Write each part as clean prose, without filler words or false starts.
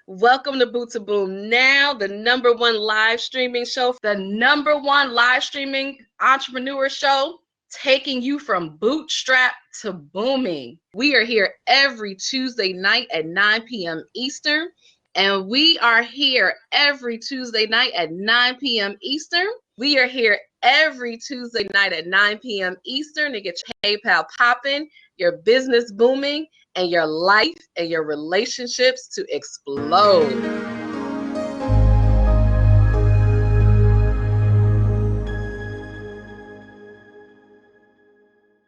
Welcome to Boot2Boom Now, the #1 live streaming show, the #1 live streaming entrepreneur show, taking you from bootstrap to booming. We are here every Tuesday night at 9 p.m. Eastern, and we are here every Tuesday night at 9 p.m. Eastern. We are here every Tuesday night at 9 p.m. Eastern to get your PayPal popping, your business booming, and your life and your relationships to explode.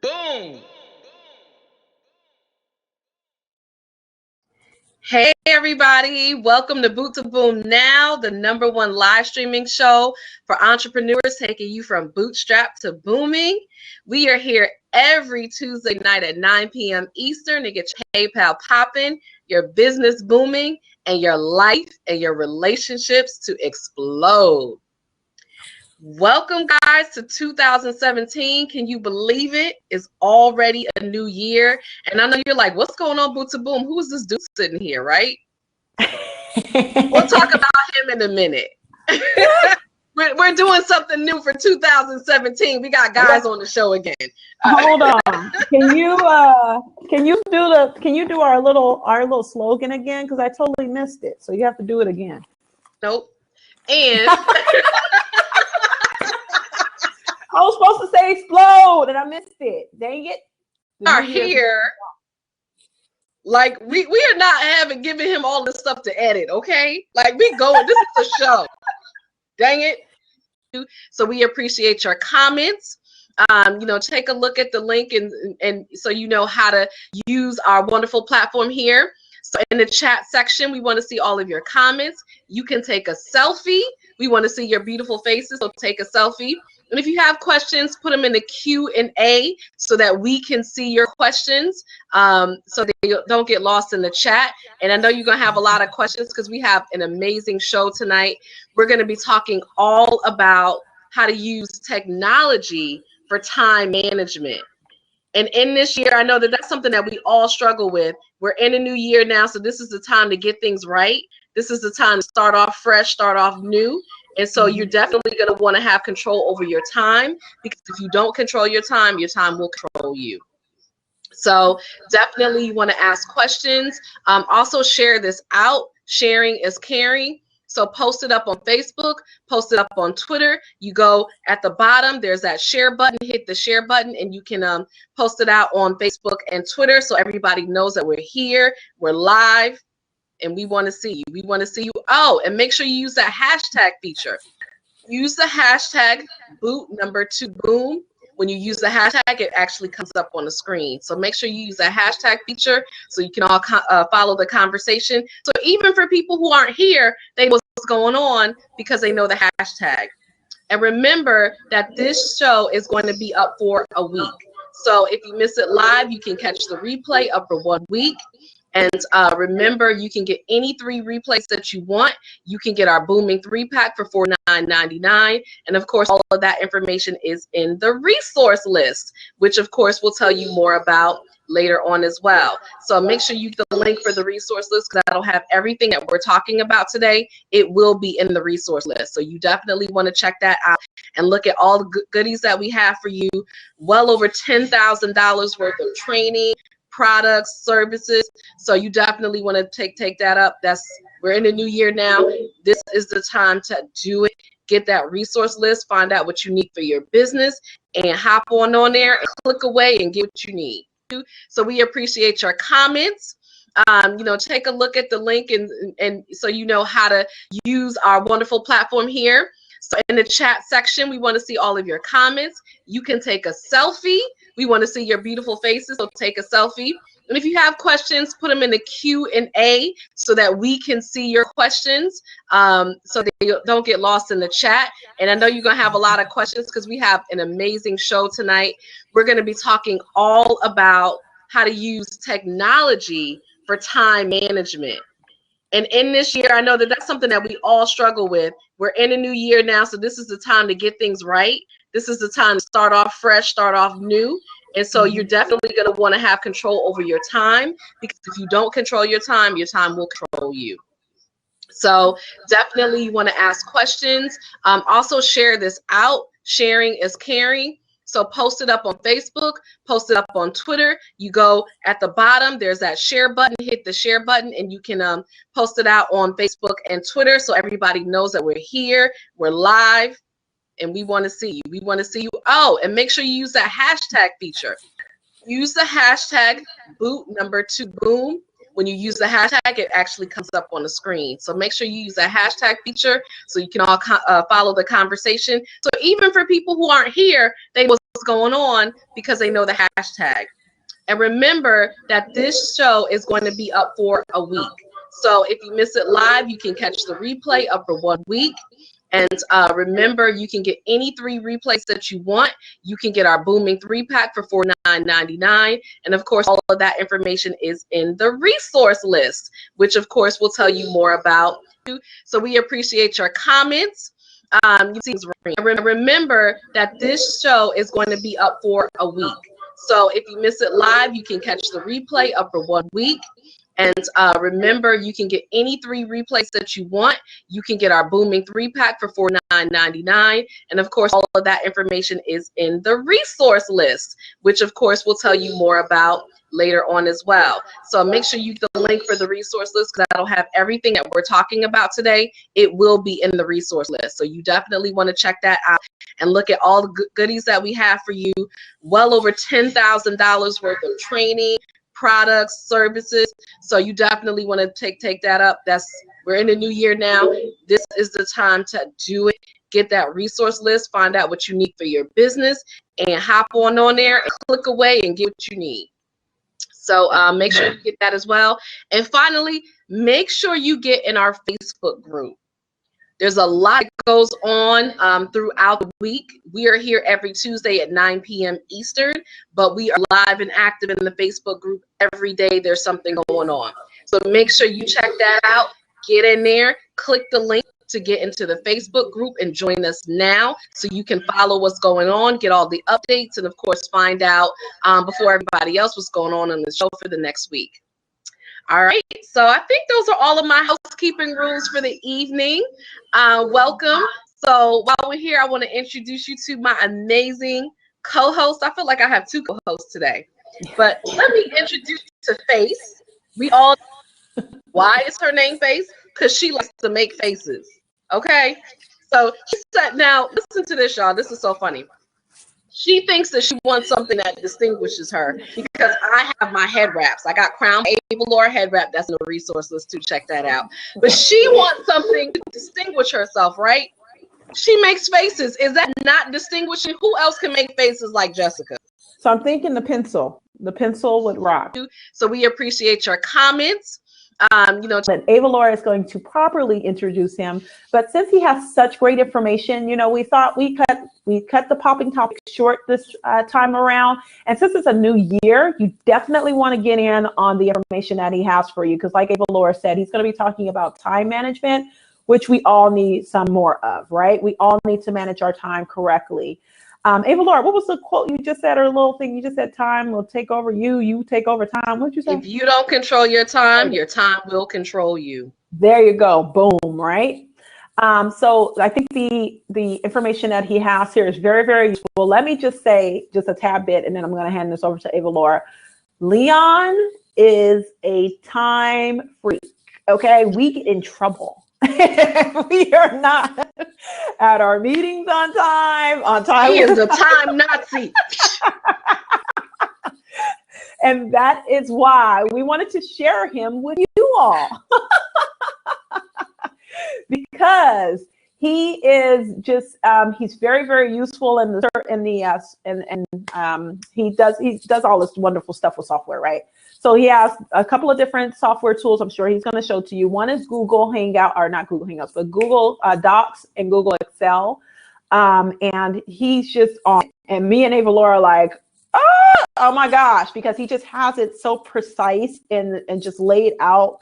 Boom! Hey everybody, welcome to Boot2Boom Now, the #1 live streaming show for entrepreneurs, taking you from bootstrap to booming. We are here every Tuesday night at 9 p.m. Eastern to get your PayPal popping, your business booming, and your life and your relationships to explode. Welcome, guys, to 2017. Can you believe it? It's already a new year. And I know you're like, what's going on, Boot2Boom? Who is this dude sitting here, right? We'll talk about him in a minute. We're doing something new for 2017. We got guys on the show again. Hold on. Can you do our little slogan again? Because I totally missed it. So you have to do it again. Nope. And I was supposed to say explode and I missed it. Dang it. Are here. Like we are not giving him all this stuff to edit, okay? Like we going, this is a show. Dang it. So we appreciate your comments. Take a look at the link and so you know how to use our wonderful platform here. So in the chat section, we want to see all of your comments. You can take a selfie. We want to see your beautiful faces, so take a selfie. And if you have questions, put them in the Q&A so that we can see your questions, so they don't get lost in the chat. And I know you're going to have a lot of questions because we have an amazing show tonight. We're going to be talking all about how to use technology for time management. And in this year, I know that that's something that we all struggle with. We're in a new year now, so this is the time to get things right. This is the time to start off fresh, start off new. And so you're definitely going to want to have control over your time, because if you don't control your time will control you. So definitely you want to ask questions. Also share this out. Sharing is caring. So post it up on Facebook, post it up on Twitter. You go at the bottom, there's that share button, hit the share button, and you can post it out on Facebook and Twitter so everybody knows that we're here, we're live, and we want to see you. We want to see you. Oh, and make sure you use that hashtag feature. Use the hashtag Boot2Boom. When you use the hashtag, it actually comes up on the screen. So make sure you use that hashtag feature so you can all follow the conversation. So even for people who aren't here, they know what's going on because they know the hashtag. And remember that this show is going to be up for a week. So if you miss it live, you can catch the replay up for 1 week. And remember, you can get any 3 replays that you want. You can get our Booming 3-pack for $49.99. And of course, all of that information is in the resource list, which of course we'll tell you more about later on as well. So make sure you get the link for the resource list, because that'll have everything that we're talking about today. It will be in the resource list. So you definitely want to check that out and look at all the goodies that we have for you. Well over $10,000 worth of training, products, services. So you definitely want to take that up. We're in a new year now. This is the time to do it. Get that resource list, find out what you need for your business, and hop on there and click away and get what you need. So we appreciate your comments. Take a look at the link and so you know how to use our wonderful platform here. So in the chat section, we want to see all of your comments. You can take a selfie. We want to see your beautiful faces, so take a selfie. And if you have questions, put them in the Q&A so that we can see your questions, so they don't get lost in the chat. And I know you're going to have a lot of questions because we have an amazing show tonight. We're going to be talking all about how to use technology for time management. And in this year, I know that that's something that we all struggle with. We're in a new year now, so this is the time to get things right. This is the time to start off fresh, start off new. And so you're definitely going to want to have control over your time, because if you don't control your time will control you. So definitely you want to ask questions. Also share this out. Sharing is caring. So post it up on Facebook, post it up on Twitter. You go at the bottom, there's that share button, hit the share button, and you can post it out on Facebook and Twitter so everybody knows that we're here, we're live, and we want to see you. We want to see you. Oh, and make sure you use that hashtag feature. Use the hashtag Boot2Boom. When you use the hashtag, it actually comes up on the screen. So make sure you use that hashtag feature so you can all follow the conversation. So even for people who aren't here, they know what's going on because they know the hashtag. And remember that this show is going to be up for a week. So if you miss it live, you can catch the replay up for 1 week. And remember, you can get any 3 replays that you want. You can get our Booming 3-pack for $49.99. And of course, all of that information is in the resource list, which of course will tell you more about you. So we appreciate your comments. Remember that this show is going to be up for a week. So if you miss it live, you can catch the replay up for 1 week. And remember, you can get any 3 replays that you want. You can get our Booming 3-pack for $49.99. And of course, all of that information is in the resource list, which of course will tell you more about later on as well. So make sure you use the link for the resource list because that'll have everything that we're talking about today. It will be in the resource list. So you definitely want to check that out and look at all the goodies that we have for you. Well over $10,000 worth of training, products, services. So you definitely want to take that up. We're in the new year now. This is the time to do it. Get that resource list, find out what you need for your business, and hop on there and click away and get what you need. So make sure you get that as well. And finally, make sure you get in our Facebook group. There's a lot that goes on throughout the week. We are here every Tuesday at 9 p.m. Eastern, but we are live and active in the Facebook group every day. There's something going on. So make sure you check that out. Get in there, click the link to get into the Facebook group and join us now so you can follow what's going on, get all the updates, and of course find out before everybody else what's going on the show for the next week. All right, so I think those are all of my housekeeping rules for the evening. Welcome. So while we're here, I want to introduce you to my amazing co-host. I feel like I have 2 co-hosts today, but let me introduce you to Face. We all why is her name Face? Because she likes to make faces. Okay, so she said, now listen to this, y'all. This is so funny. She thinks that she wants something that distinguishes her because I have my head wraps. I got Crown Ava Laura head wrap. That's in the resource list too. Check that out. But she wants something to distinguish herself, right? She makes faces. Is that not distinguishing? Who else can make faces like Jessica? So I'm thinking the pencil would rock. So we appreciate your comments. That Ava Laura is going to properly introduce him, but since he has such great information, we thought we cut the popping topic short this time around. And since it's a new year, you definitely want to get in on the information that he has for you, because like Ava Laura said, he's going to be talking about time management, which we all need some more of, right? We all need to manage our time correctly. Ava Laura, what was the quote you just said, or little thing you just said? Time will take over you, you take over time. What did you say? If you don't control your time will control you. There you go. Boom, right? So I think the information that he has here is very, very useful. Let me just say just a tad bit, and then I'm going to hand this over to Ava Laura. Leon is a time freak. Okay, we get in trouble. We are not at our meetings on time. He is a time Nazi. And that is why we wanted to share him with you all. Because he is just he's very, very useful he does all this wonderful stuff with software, right? So he has a couple of different software tools I'm sure he's going to show to you. One is Google Hangout, or not Google Hangouts, but Google Docs and Google Excel. And he's just on, and me and Ava Laura are like, oh my gosh, because he just has it so precise and just laid out.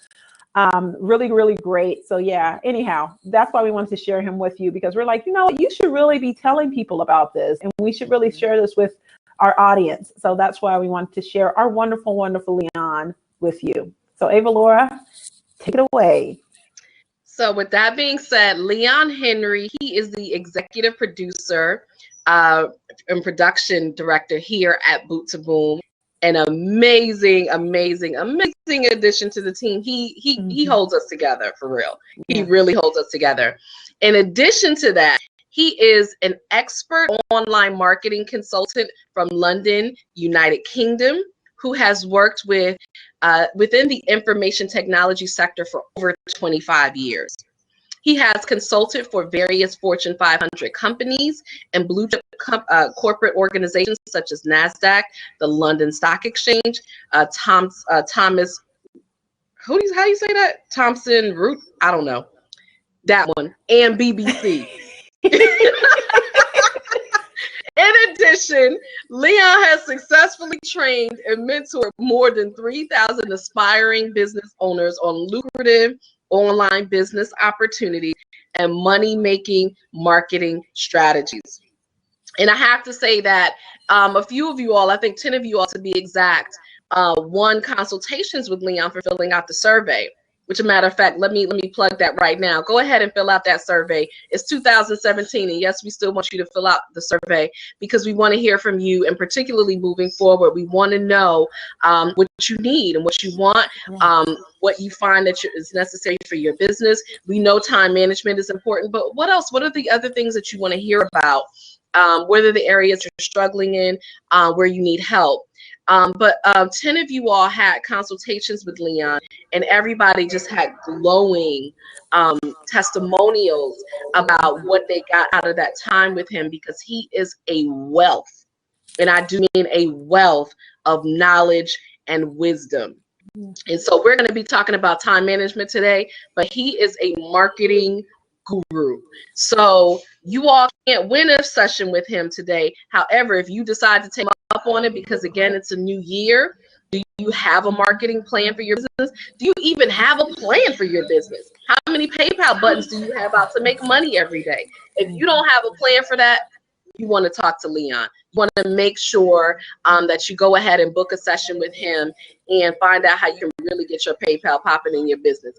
Really, really great. So yeah, anyhow, that's why we wanted to share him with you, because we're like, you should really be telling people about this, and we should really share this with our audience. So that's why we wanted to share our wonderful, wonderful Leon with you. So Ava Laura, take it away. So with that being said, Leon Henry, he is the executive producer and production director here at Boot2Boom. An amazing, amazing, amazing addition to the team. He holds us together for real. Yeah. He really holds us together. In addition to that, he is an expert online marketing consultant from London, United Kingdom, who has worked with within the information technology sector for over 25 years. He has consulted for various Fortune 500 companies and blue chip corporate organizations such as NASDAQ, the London Stock Exchange, Thomas, how do you say that? Thompson Root? I don't know. That one. And BBC. In addition, Leon has successfully trained and mentored more than 3,000 aspiring business owners on lucrative online business opportunities and money-making marketing strategies. And I have to say that a few of you all, I think 10 of you all to be exact, won consultations with Leon for filling out the survey. Which, a matter of fact, let me plug that right now. Go ahead and fill out that survey. It's 2017, and yes, we still want you to fill out the survey because we want to hear from you, and particularly moving forward, we want to know what you need and what you want, what you find that is necessary for your business. We know time management is important, but what else? What are the other things that you want to hear about? What are the areas you're struggling in, where you need help? But 10 of you all had consultations with Leon, and everybody just had glowing testimonials about what they got out of that time with him, because he is a wealth, and I do mean a wealth of knowledge and wisdom. And so we're going to be talking about time management today, but he is a marketing guru. So you all can't win a session with him today. However, if you decide to take up on it, because again, it's a new year, do you have a marketing plan for your business? Do you even have a plan for your business? How many PayPal buttons do you have out to make money every day? If you don't have a plan for that, you want to talk to Leon. You want to make sure that you go ahead and book a session with him and find out how you can really get your PayPal popping in your business.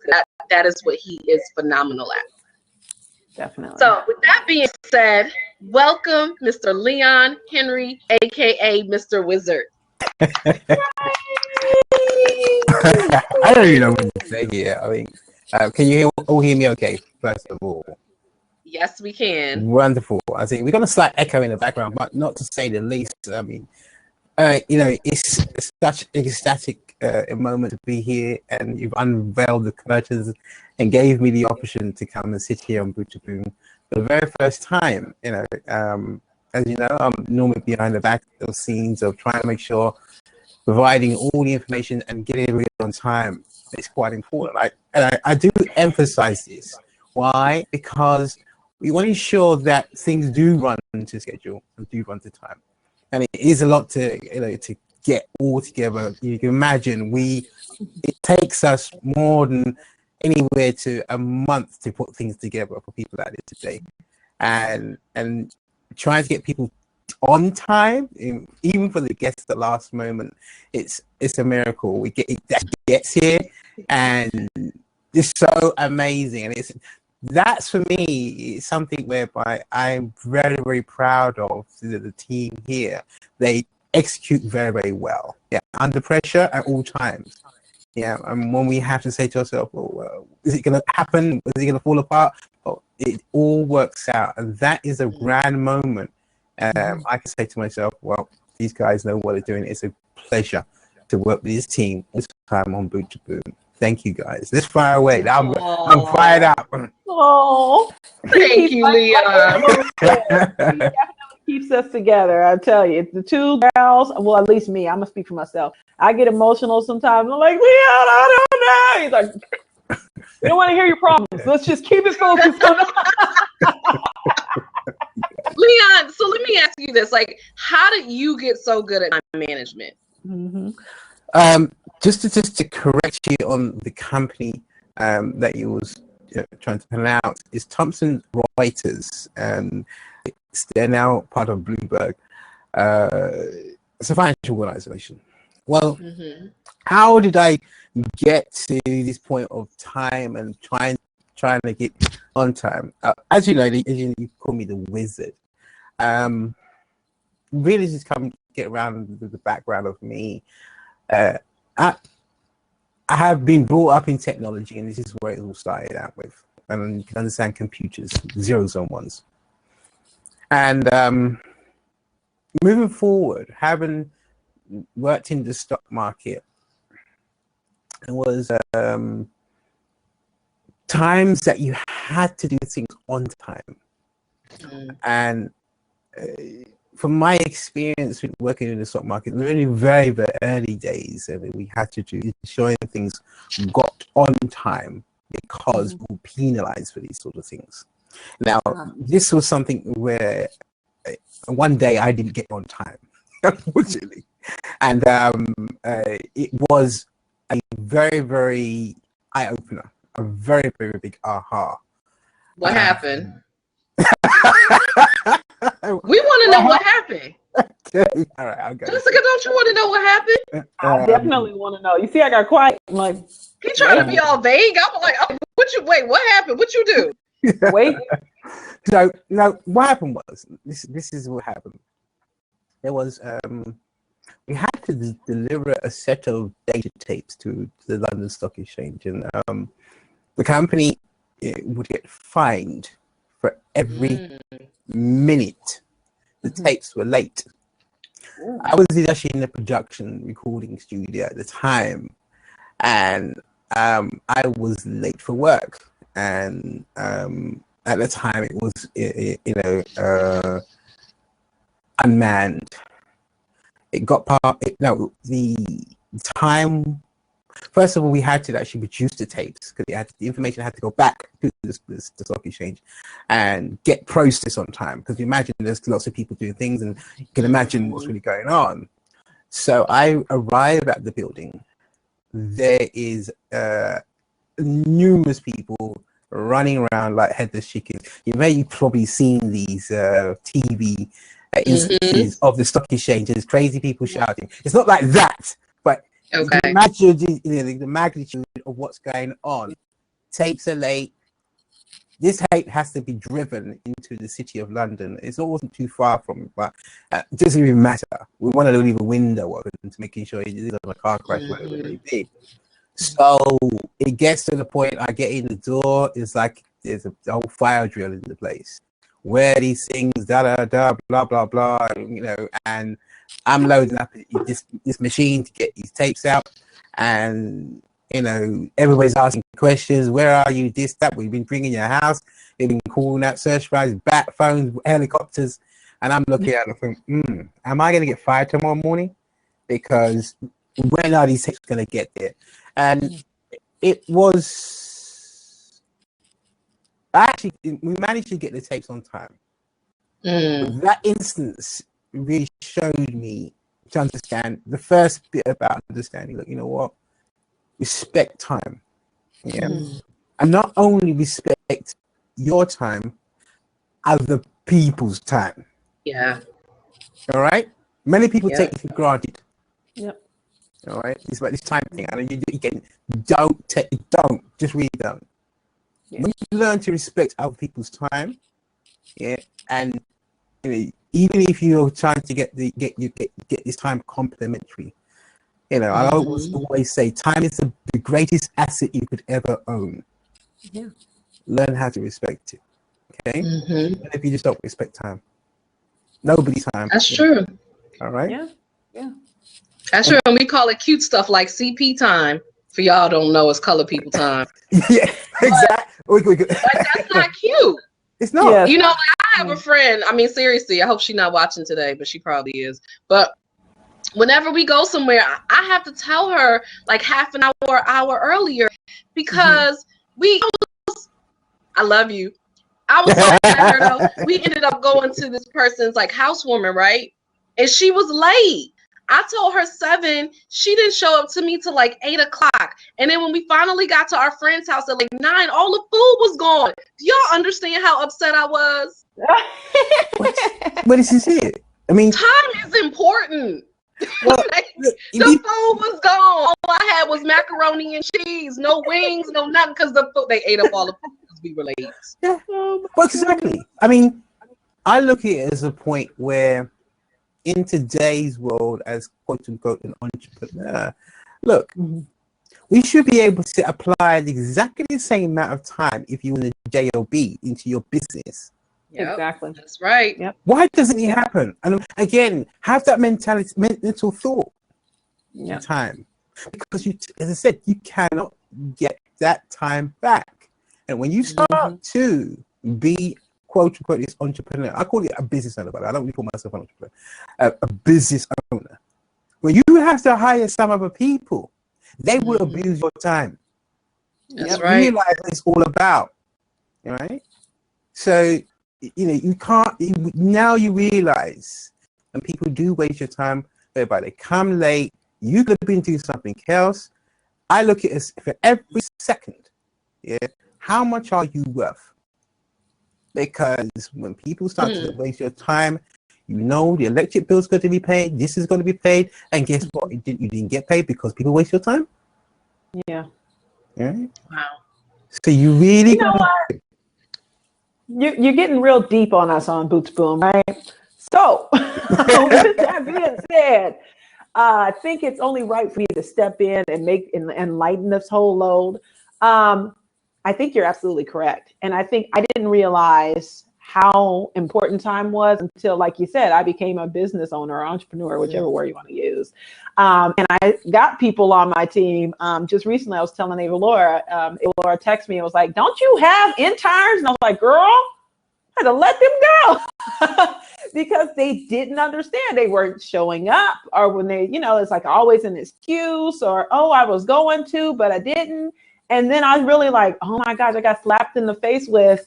That is what he is phenomenal at. Definitely. So with that being said, welcome Mr. Leon Henry, aka Mr. Wizard. I don't even know what to say here. I mean, can you all hear me okay, first of all? Yes, we can. Wonderful. I think we've got a slight echo in the background, but not to say the least. I mean, you know, it's such an ecstatic moment to be here, and you've unveiled the curtains and gave me the option to come and sit here on Boot2Boom for the very first time. You know, as you know, I'm normally behind the back of the scenes of trying to make sure providing all the information and getting it on time is quite important. I do emphasize this. Why? Because we want to ensure that things do run to schedule and do run to time. And it is a lot to, you know, to get all together. You can imagine it takes us more than anywhere to a month to put things together for people out there today. And trying to get people on time, even for the guests at the last moment, it's a miracle. That gets here, and it's so amazing. And that's for me something whereby I'm very, very proud of the team here. They execute very, very well. Yeah, under pressure at all times. Yeah, and when we have to say to ourselves, well, is it going to happen? Is it going to fall apart? Well, it all works out, and that is a grand moment. I can say to myself, well, these guys know what they're doing. It's a pleasure to work with this team this time on Boot2Boom. Thank you, guys. Let's fire away. I'm fired up. Oh, thank you, Leon. He definitely keeps us together. I tell you, the two girls. Well, at least me. I'm gonna speak for myself. I get emotional sometimes. I'm like, Leon, I don't know. He's like, we don't want to hear your problems. Let's just keep it focused on Leon, so let me ask you this: like, how did you get so good at time management? Just to correct you on the company that you was trying to pronounce is Thomson Reuters, and they're now part of Bloomberg. It's a financial organization. Well, how did I get to this point of time and trying trying to get on time. As you know, you call me the wizard. Really just come get around the background of me. I have been brought up in technology, and this is where it all started out with. And you can understand computers, zeros and ones. And moving forward, having worked in the stock market, it was times that you had to do things on time. And from my experience with working in the stock market, really very, very early days, we had to do ensuring things got on time because we were penalized for these sort of things. Now, this was something where one day I didn't get on time, unfortunately. And it was a very, very eye-opener, a very, very big aha. What happened? We want to know what happened. All right, I'll go. Jessica, don't you want to know what happened? I definitely want to know. You see, I got quiet. I'm like, he trying to be all vague. I'm like, oh, what happened? What you do? Wait. So, no, what happened was, this is what happened. There was, we had to deliver a set of data tapes to the London Stock Exchange, and the company would get fined for every minute the tapes were late. I was actually in the production recording studio at the time, and I was late for work, and at the time it was unmanned. It got the time. First of all, we had to actually produce the tapes because the information had to go back to the stock exchange and get processed on time. Because you imagine there's lots of people doing things, and you can imagine what's really going on. So I arrive at the building. There is numerous people running around like headless chickens. You may have probably seen these TV instances of the stock exchange. There's crazy people shouting. It's not like that, but okay. Imagine the magnitude of what's going on. Tapes are late. This tape has to be driven into the city of London. It wasn't too far from it, but it doesn't even matter. We wanted to leave a window open to making sure it isn't a car crash, whatever it may be. So it gets to the point I get in the door, it's like there's a whole fire drill in the place. Where these things, blah, blah, blah, and I'm loading up this machine to get these tapes out, and everybody's asking questions. Where are you? This, that. We've been bringing your house. They've been calling out search parties, bat phones, helicopters, and I'm looking at it thinking, am I going to get fired tomorrow morning? Because when are these tapes going to get there? And it was we managed to get the tapes on time. That instance really showed me to understand the first bit about understanding. Look, you know what? Respect time. Yeah. And not only respect your time, other people's time. Yeah. All right. Many people take it for granted. Yep. All right. It's about this time thing. And don't just read them. Yeah. When you learn to respect other people's time, and even if you're trying to get this time complimentary, I always say time is the greatest asset you could ever own. Yeah. Learn how to respect it. Okay. And if you just don't respect time, nobody's time. That's true. All right. Yeah. That's true. And we call it cute stuff like CP time. For y'all don't know, it's color people time. Yeah, exactly. But that's not cute. It's not. Yeah. I have a friend. I mean, seriously, I hope she's not watching today, but she probably is. But whenever we go somewhere, I have to tell her like half an hour earlier because I love you. I was talking to her though. We ended up going to this person's like housewarming, right? And she was late. I told her 7. She didn't show up to me till like 8 o'clock. And then when we finally got to our friend's house at like 9, all the food was gone. Do y'all understand how upset I was? But this is it. I mean, time is important. Well, the food was gone. All I had was macaroni and cheese, no wings, no nothing, because the food they ate up all the food. It was we were late. Yeah. Oh, Well, exactly. I mean, I look at it as a point where in today's world as quote unquote an entrepreneur, look, we should be able to apply exactly the same amount of time if you want a JOB into your business. Yep, exactly. that's right. Yep. Why doesn't it happen? And again, have that mental thought Yep. time, because you, as I said, you cannot get that time back. And when you start to be quote unquote this entrepreneur, I call it a business owner, but I don't really call myself an entrepreneur, a business owner. When you have to hire some other people, they will abuse your time. That's You right. realize what it's all about, right? So, you know, you can't, now you realize, and people do waste your time, whereby they come late, you could have been doing something else. I look at it as for every second, yeah, how much are you worth? Because when people start to waste your time, you know the electric bill's going to be paid, this is going to be paid, and guess what? You didn't get paid because people waste your time. Yeah. Right? Wow. So you really You know what? You're getting real deep on us on Boot2Boom, right? So, with that being said, I think it's only right for you to step in and and lighten this whole load. I think you're absolutely correct. And I think I didn't realize how important time was until, like you said, I became a business owner or entrepreneur, whichever word you want to use. And I got people on my team. Just recently, I was telling Ava Laura texted me and was like, don't you have interns? And I was like, girl, I had to let them go because they didn't understand. They weren't showing up, or when they, you know, it's like always an excuse, or, oh, I was going to, but I didn't. And then I was really like, oh my gosh, I got slapped in the face with,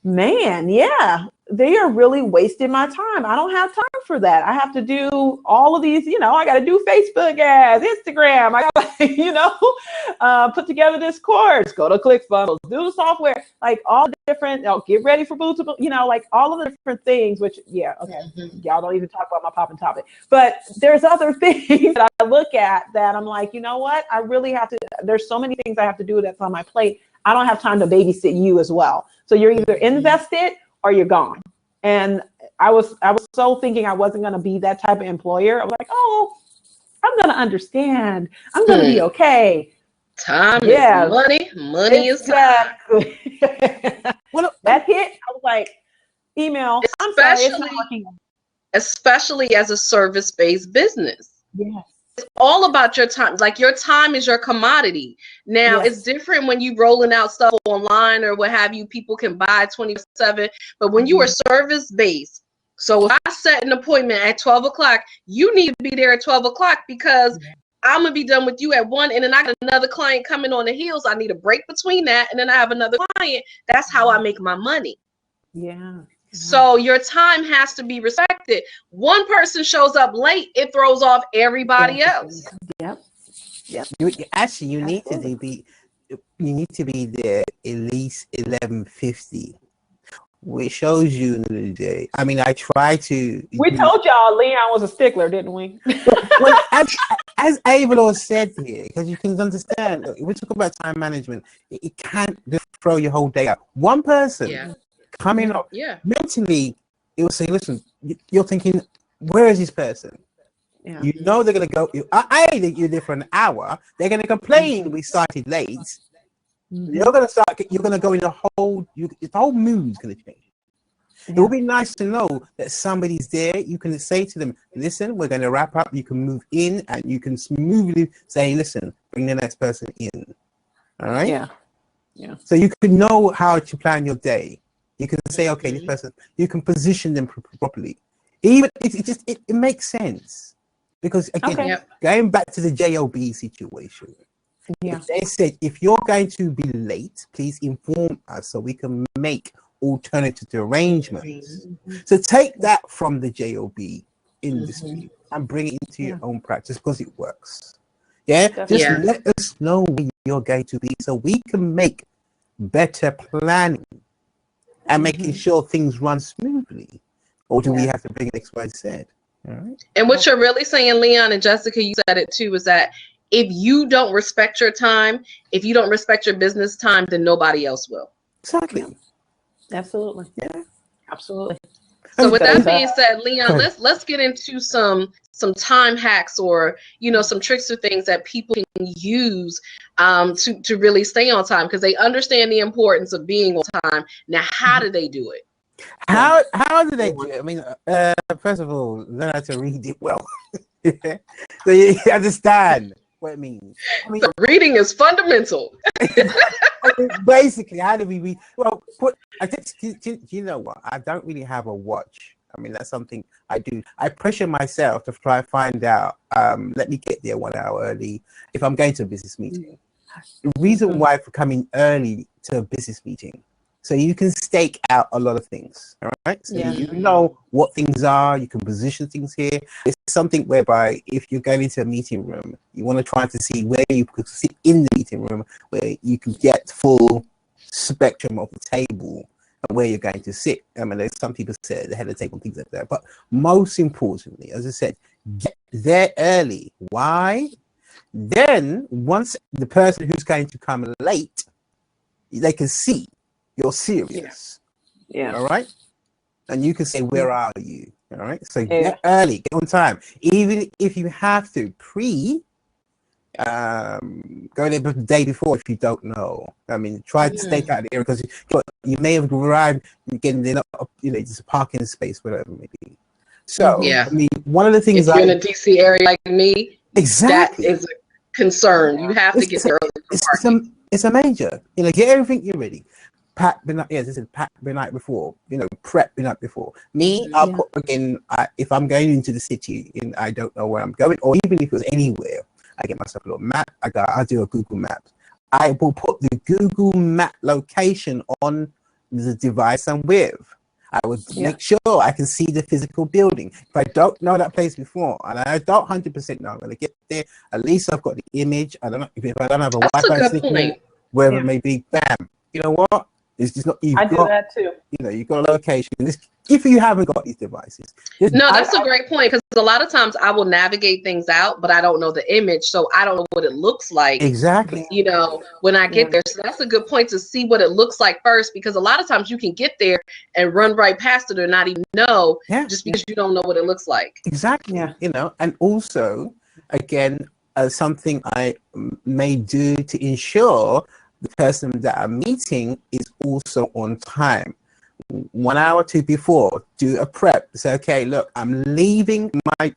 man, yeah, they are really wasting my time. I don't have time for that. I have to do all of these, you know, I got to do Facebook ads, Instagram. I got to, you know, put together this course, go to ClickFunnels, do the software, like all the different, get ready for Boot2Boom, you know, like all of the different things, which, yeah, okay, y'all don't even talk about my popping topic. But there's other things that I look at that I'm like, you know what, I really have to, there's so many things I have to do that's on my plate. I don't have time to babysit you as well. So you're either invested or you're gone. And I was so thinking I wasn't going to be that type of employer. I was like, oh, I'm going to understand. I'm going to be okay. Time is money. Money is time. Well, that hit, I was like, email. I'm sorry, it's not working. Especially as a service-based business. Yes. It's all about your time. Like, your time is your commodity. Now, it's different when you rolling out stuff online or what have you. People can buy 24/7. But when you are service-based, so if I set an appointment at 12 o'clock, you need to be there at 12 o'clock because I'm going to be done with you at 1. And then I got another client coming on the heels. I need a break between that. And then I have another client. That's how I make my money. Yeah. So your time has to be respected. One person shows up late, it throws off everybody else. Yep. You need to be there at least 11:50, which shows you the day. I mean, I try to. We told y'all Leon was a stickler, didn't we? Well, as Ava said here, because you can understand, we talk about time management. It can't just throw your whole day out. One person coming up mentally, it will say, listen, you're thinking, where is this person? Yeah. You know they're going to go, I think you're there for an hour. They're going to complain we started late. You're going to go in the whole mood's going to change. It would be nice to know that somebody's there. You can say to them, listen, we're going to wrap up. You can move in and you can smoothly say, listen, bring the next person in. All right? Yeah. So you can know how to plan your day. You can say, okay, this person, you can position them properly. Even it makes sense. Because again, going back to the JOB situation, they said, if you're going to be late, please inform us so we can make alternative arrangements. So take that from the JOB industry and bring it into your own practice because it works. Just let us know where you're going to be so we can make better planning and making sure things run smoothly. Or do we have to bring X, Y, Z? Right. And what you're really saying, Leon and Jessica, you said it too, is that if you don't respect your time, if you don't respect your business time, then nobody else will. Exactly. Absolutely. Yeah. Absolutely. So with that So- being said, Leon, let's get into some time hacks, or some tricks or things that people can use to really stay on time, because they understand the importance of being on time. Now, how do they do it? How do they do it? I mean, first of all, learn how to read it well. So you understand what it means. I mean, So reading is fundamental. basically, how do we read? Well, I think, you know what? I don't really have a watch. I mean, that's something I do. I pressure myself to try and find out. Let me get there 1 hour early if I'm going to a business meeting. The reason why for coming early to a business meeting, so you can stake out a lot of things. All right, so you know what things are. You can position things here. It's something whereby if you're going into a meeting room, you want to try to see where you could sit in the meeting room, where you can get full spectrum of the table and where you're going to sit. I mean, there's some people sit at the head of the table and things like that. But most importantly, as I said, get there early. Why? Then once the person who's going to come late, they can see you're serious. Yeah. All right. And you can say, where are you? All right. So get early, get on time. Even if you have to go there the day before if you don't know. I mean, try to stake out the area, because you may have arrived getting there, just a parking space, whatever it may be. So I mean, one of the things if you're in a DC area like me, exactly, that is a concern. You have to get there early. It's a major. Get everything you're ready. Pack the night. Yes, this is pack the night before. Prep the night before. Me, I'll put again. If I'm going into the city and I don't know where I'm going, or even if it was anywhere, I get myself a little map. I do a Google Maps. I will put the Google Map location on the device I'm with. I would make sure I can see the physical building. If I don't know that place before, and I don't 100% know I'm going to get there, at least I've got the image. I don't know if I don't have a Wi-Fi signal, wherever it may be. Bam. You know what? It's just not. I do that too. You've got a location. If you haven't got these devices. No, that's a great point, because a lot of times I will navigate things out, but I don't know the image, so I don't know what it looks like. Exactly. When I get there. So that's a good point, to see what it looks like first, because a lot of times you can get there and run right past it or not even know, just because you don't know what it looks like. Exactly. Yeah. And also, again, something I may do to ensure the person that I'm meeting is also on time. 1 hour or two before, do a prep. Say, okay, look, I'm leaving my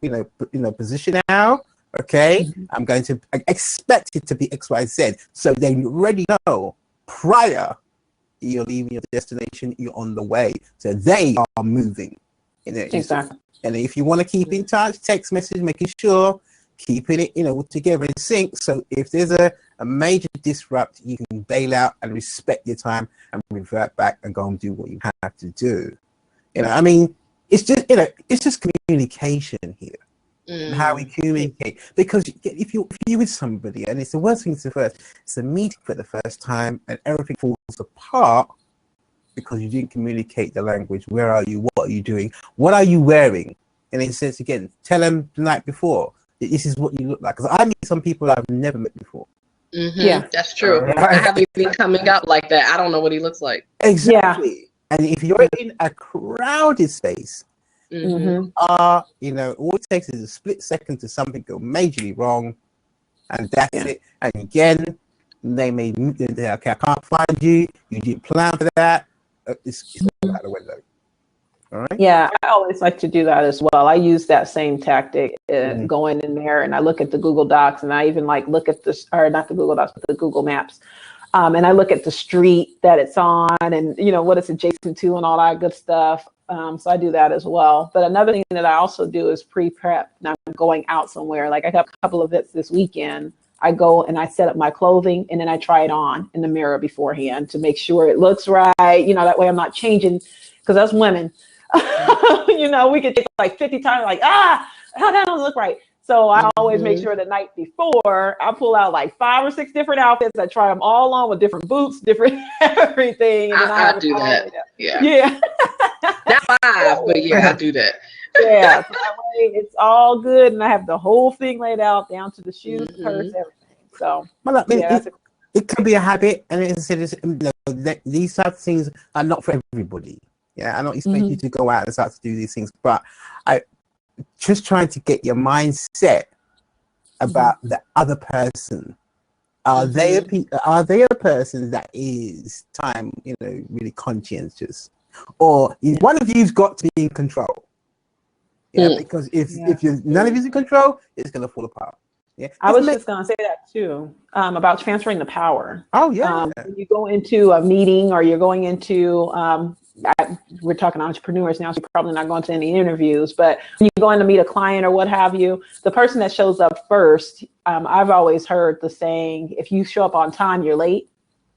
position now. Okay, I'm going to expect it to be XYZ, so they already know prior you're leaving your destination, you're on the way, so they are moving. Exactly. And if you want to keep in touch, text message, making sure keeping it together in sync. So if there's a major disrupt, you can bail out and respect your time and revert back and go and do what you have to do. I mean, it's just communication here. And how we communicate, because if you're with somebody and it's the worst thing to first, it's a meeting for the first time and everything falls apart because you didn't communicate the language. Where are you? What are you doing? What are you wearing? And it says again, tell them the night before, this is what you look like. Because I meet some people I've never met before. Yeah, that's true. I haven't even coming up like that. I don't know what he looks like. Exactly. And if you're in a crowded space, all it takes is a split second to something go majorly wrong, and that's it. And again, they may okay, I can't find you. You didn't plan for that. It's all out the window. All right. Yeah, I always like to do that as well. I use that same tactic, going in there, and I look at the Google Docs, and I even look at not the Google Docs, but the Google Maps. And I look at the street that it's on, and what it's adjacent to, and all that good stuff. So I do that as well. But another thing that I also do is pre-prep. Now I'm going out somewhere. Like I have a couple of events this weekend. I go and I set up my clothing, and then I try it on in the mirror beforehand to make sure it looks right. That way I'm not changing, because us women, we could take like 50 times, how that don't look right. So I always make sure the night before I pull out like 5 or 6 different outfits. I try them all on with different boots, different everything. And then I do that. Yeah. Not 5, but I do that. Yeah. So that way it's all good. And I have the whole thing laid out down to the shoes, purse, everything. So it could be a habit. And as I said, these types of things are not for everybody. Yeah, I don't expect you to go out and start to do these things, but I just trying to get your mindset about the other person. Are they a person that is time, really conscientious, or one of you's got to be in control? Yeah, because if you're none of you's in control, it's gonna fall apart. Yeah, I was just gonna say that too, about transferring the power. Oh yeah. When you go into a meeting or you're going into, we're talking entrepreneurs now, so you're probably not going to any interviews, but when you go in to meet a client or what have you, the person that shows up first, I've always heard the saying, if you show up on time, you're late.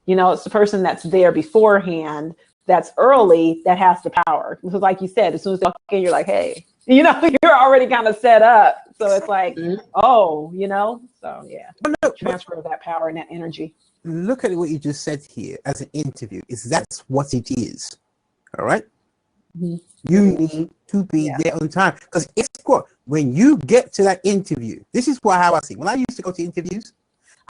It's the person that's there beforehand, that's early, that has the power. Because like you said, as soon as they walk in, you're like, hey, you're already kind of set up. So it's like, so yeah, transfer of that power and that energy. Look at what you just said here as an interview. That's what it is. All right. You need to be there on time, because it's what, when you get to that interview, this is how I see. When I used to go to interviews,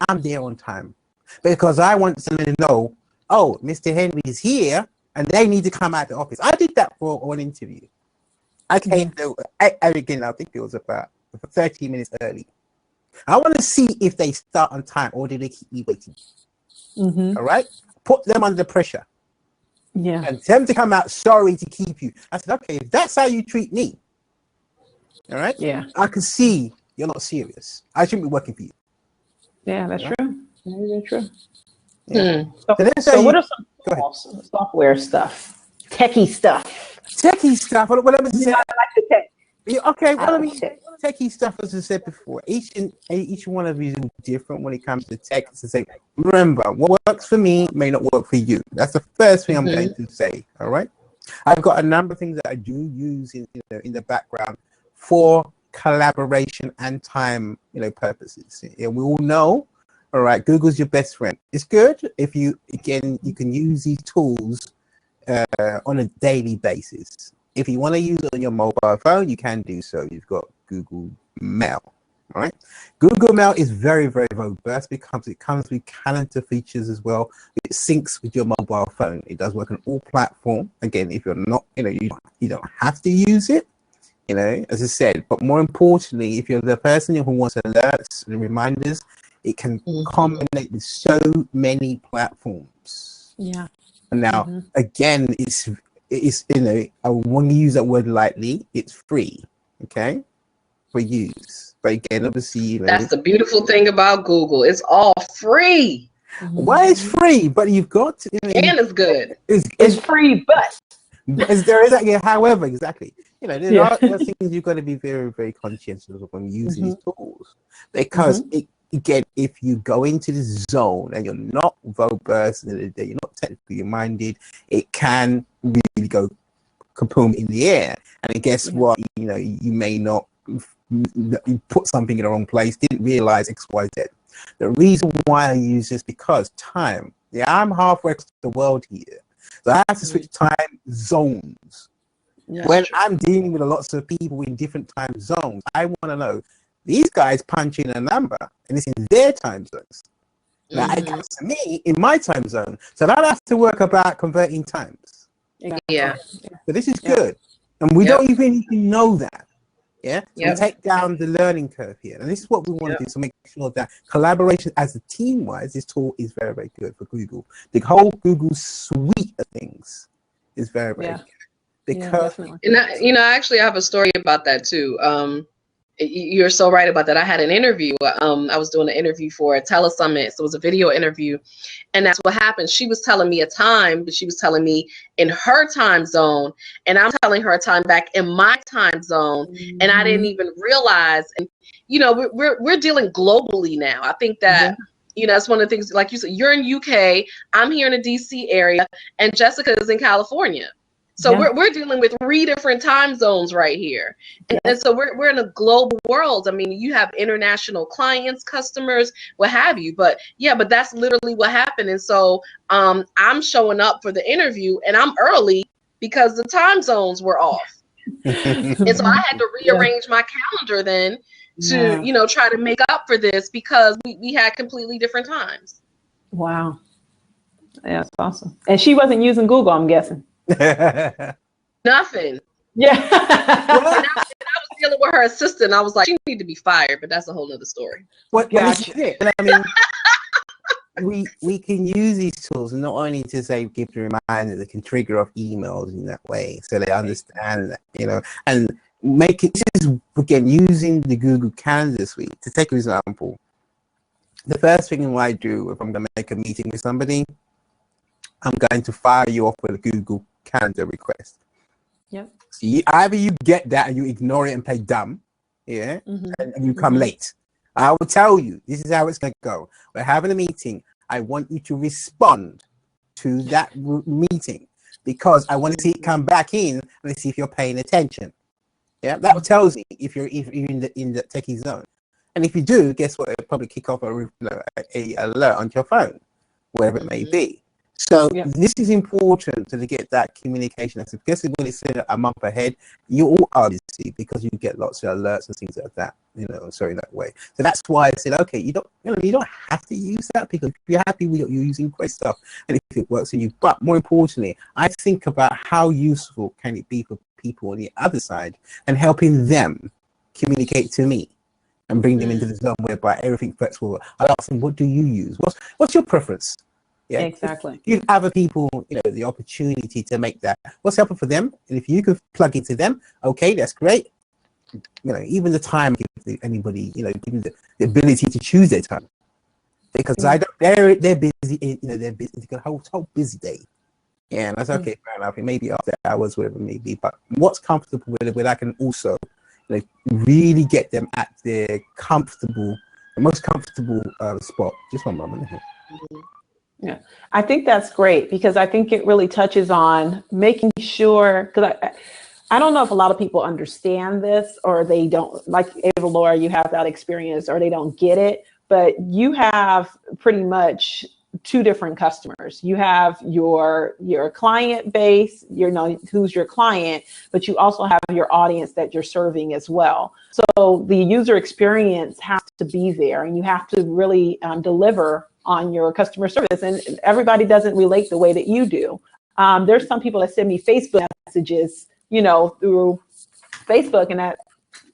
I'm there on time because I want someone to know, oh, Mr. Henry is here and they need to come out the office. I did that for an interview. I came again, I think it was about 30 minutes early. I want to see if they start on time or do they keep me waiting. All right, put them under pressure. Yeah, and tell them to come out sorry to keep you. I said, okay, if that's how you treat me, all right, I can see you're not serious. I shouldn't be working for you. Yeah, that's true. Very true. Yeah. So what are some software stuff, techie stuff? Well, let me say, I like the tech. Okay, well, techie stuff, as I said before, each one of you is different when it comes to tech. To say, remember, what works for me may not work for you. That's the first thing I'm going to say. All right, I've got a number of things that I do use in the background for collaboration and time, purposes. We all know, all right, Google's your best friend. It's good if you can use these tools on a daily basis. If you want to use it on your mobile phone, you can do so. You've got Google Mail, all right? Google Mail is very, very robust because it comes with calendar features as well. It syncs with your mobile phone. It does work on all platforms. Again, if you're not, you don't have to use it, as I said. But more importantly, if you're the person who wants alerts and reminders, it can combine with so many platforms. Yeah. And now, again, it's I want to use that word lightly. It's free, okay, for use. But again, obviously, that's the beautiful thing about Google. It's all free. Why it's free? But you've got to, and it's good. It's free, but there is that. Yeah, however, exactly. There are things you've got to be very, very conscious of when using these tools, because again, if you go into this zone and you're not robust and you're not technically minded, it can really go kaboom in the air. And guess what? You may not, you put something in the wrong place, didn't realize X, Y, Z. The reason why I use this because time. Yeah, I'm halfway across the world here, so I have to switch time zones. When I'm dealing with lots of people in different time zones, I want to know, these guys punch in a number and it's in their time zones. Now it comes to me in my time zone. So I have to work about converting times. Yeah. So this is good. And we don't even need to know that. Yeah. So we take down the learning curve here. And this is what we want to do. So make sure that collaboration as a team wise, this tool is very, very good for Google. The whole Google suite of things is very, very good. Because actually I have a story about that too. You're so right about that. I had an interview. I was doing an interview for a telesummit. So it was a video interview. And that's what happened. She was telling me a time, but she was telling me in her time zone. And I'm telling her a time back in my time zone. And I didn't even realize. And, we're dealing globally now. I think that, that's one of the things, like you said, you're in UK, I'm here in the DC area, and Jessica is in California. So we're dealing with 3 different time zones right here. And so we're in a global world. I mean, you have international clients, customers, what have you. But that's literally what happened. And so I'm showing up for the interview and I'm early because the time zones were off. And so I had to rearrange my calendar then to, try to make up for this because we had completely different times. Wow. Yeah, that's awesome. And she wasn't using Google, I'm guessing. Nothing. Yeah. And I was dealing with her assistant. I was like, she need to be fired, but that's a whole other story. Well, Gotcha. this is it. I mean, we can use these tools not only to say give the reminder that can trigger off emails in that way, so they understand that, you know, and make it. This is again using the Google Calendar suite. To take an example, the first thing I do if I'm going to make a meeting with somebody, I'm going to fire you off with a Google Calendar request. Yep. So either you get that and you ignore it and play dumb, yeah, and you come late. I will tell you, this is how it's going to go. We're having a meeting. I want you to respond to that meeting because I want to see it come back in and see if you're paying attention. Yeah, that tells me if you're in the techie zone. And if you do, guess what? It'll probably kick off a alert on your phone, wherever it may be. So this is important to get that communication. Especially when it's a month ahead, you all are busy because you get lots of alerts and things like that. You know, sorry, that way. So that's why I said, okay, you don't have to use that because if you're happy with what you're using, great stuff, and if it works for you. But more importantly, I think about how useful can it be for people on the other side and helping them communicate to me and bring them into the zone whereby everything fits forward. I ask them, what do you use? What's your preference? Yeah, exactly. Give other people, you know, the opportunity to make that. What's helpful for them, and if you could plug into them, okay, that's great. You know, even the time gives anybody, you know, give them the ability to choose their time, because I don't. They're busy. You know, they're busy. They've got a whole busy day. Yeah, and that's okay, fair enough. It may be after hours, whatever it may be. But what's comfortable with it, where I can also, you know, really get them at their the most comfortable spot. Just one moment. Yeah, I think that's great because I think it really touches on making sure, because I don't know if a lot of people understand this or they don't, like Ava Laura, you have that experience or they don't get it, but you have pretty much two different customers. You have your client base, you know, who's your client, but you also have your audience that you're serving as well. So the user experience has to be there and you have to really deliver on your customer service, and everybody doesn't relate the way that you do. There's some people that send me Facebook messages, you know, through Facebook, and at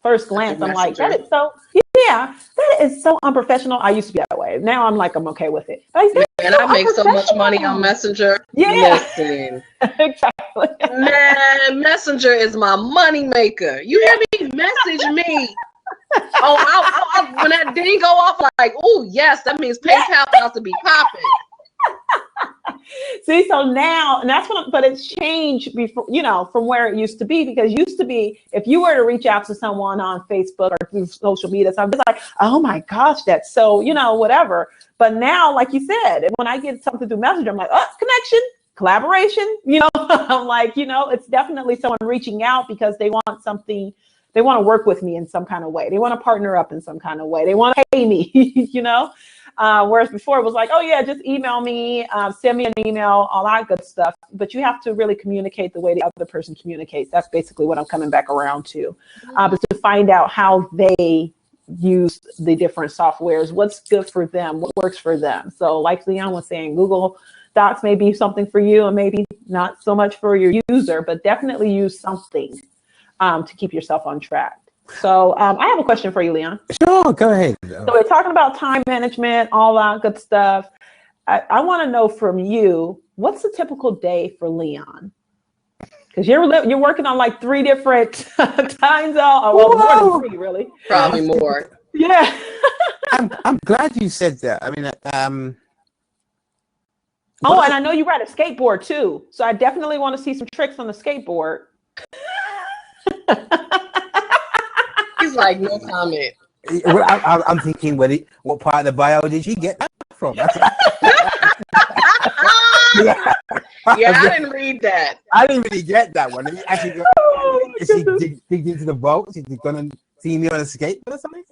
first glance, I'm like, that is so, yeah, that is so unprofessional. I used to be that way. Now I'm like, I'm okay with it. And I make so much money on Messenger. Yeah. Listen. Exactly. Man, Messenger is my money maker. You hear me? Message me. Oh, when that ding go off, like, oh yes, that means PayPal about to be popping. See, so now, and that's what, but it's changed before, you know, from where it used to be, because used to be, if you were to reach out to someone on Facebook or through social media, something, it's like, oh my gosh, that's so, you know, whatever. But now, like you said, when I get something through Messenger, I'm like, oh, connection, collaboration, you know, I'm like, you know, it's definitely someone reaching out because they want something. They want to work with me in some kind of way. They want to partner up in some kind of way. They want to pay me, you know? Whereas before it was like, oh yeah, just email me, send me an email, all that good stuff. But you have to really communicate the way the other person communicates. That's basically what I'm coming back around to. But to find out how they use the different softwares, what's good for them, what works for them. So like Leon was saying, Google Docs may be something for you and maybe not so much for your user, but definitely use something to keep yourself on track. So I have a question for you, Leon. Sure, go ahead. So we're talking about time management, all that good stuff. I want to know from you, what's a typical day for Leon? Because you're working on like 3 different time zones, or well, more than 3, really. Probably more. Yeah. I'm glad you said that. I mean, oh, and I know you ride a skateboard too, so I definitely want to see some tricks on the skateboard. He's like, no comment. I'm thinking, what part of the bio did she get that from? Yeah, I didn't read that. I didn't really get that one. Actually, is she dig into the vault? Is she gonna see me on a skateboard or something?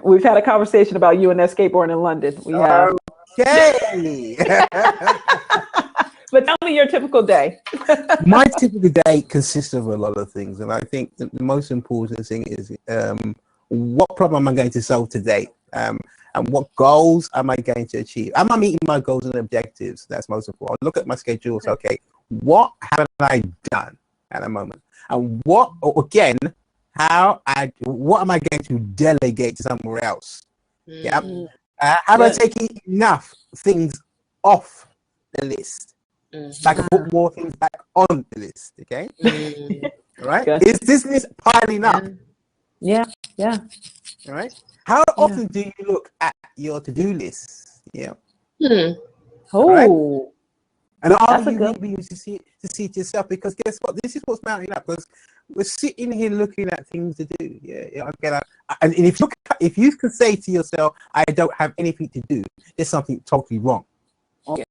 We've had a conversation about you and that skateboard in London. We have. Okay. But tell me your typical day. My typical day consists of a lot of things, and I think that the most important thing is what problem am I going to solve today? I'm And what goals am I going to achieve? Am I meeting my goals and objectives? That's most important. Look at my schedule. So, okay, what haven't I done at the moment? And what am I going to delegate to somewhere else? Yeah. Have I taken enough things off the list? So I can put more things back on the list. Okay. All right. Good. Is this list piling up? Yeah. All right. How often do you look at your to-do list? Yeah. Oh. Right? And are That's a you good really to see it yourself? Because guess what? This is what's mounting up. Because we're sitting here looking at things to do. And if you can say to yourself, "I don't have anything to do," there's something totally wrong. Yeah.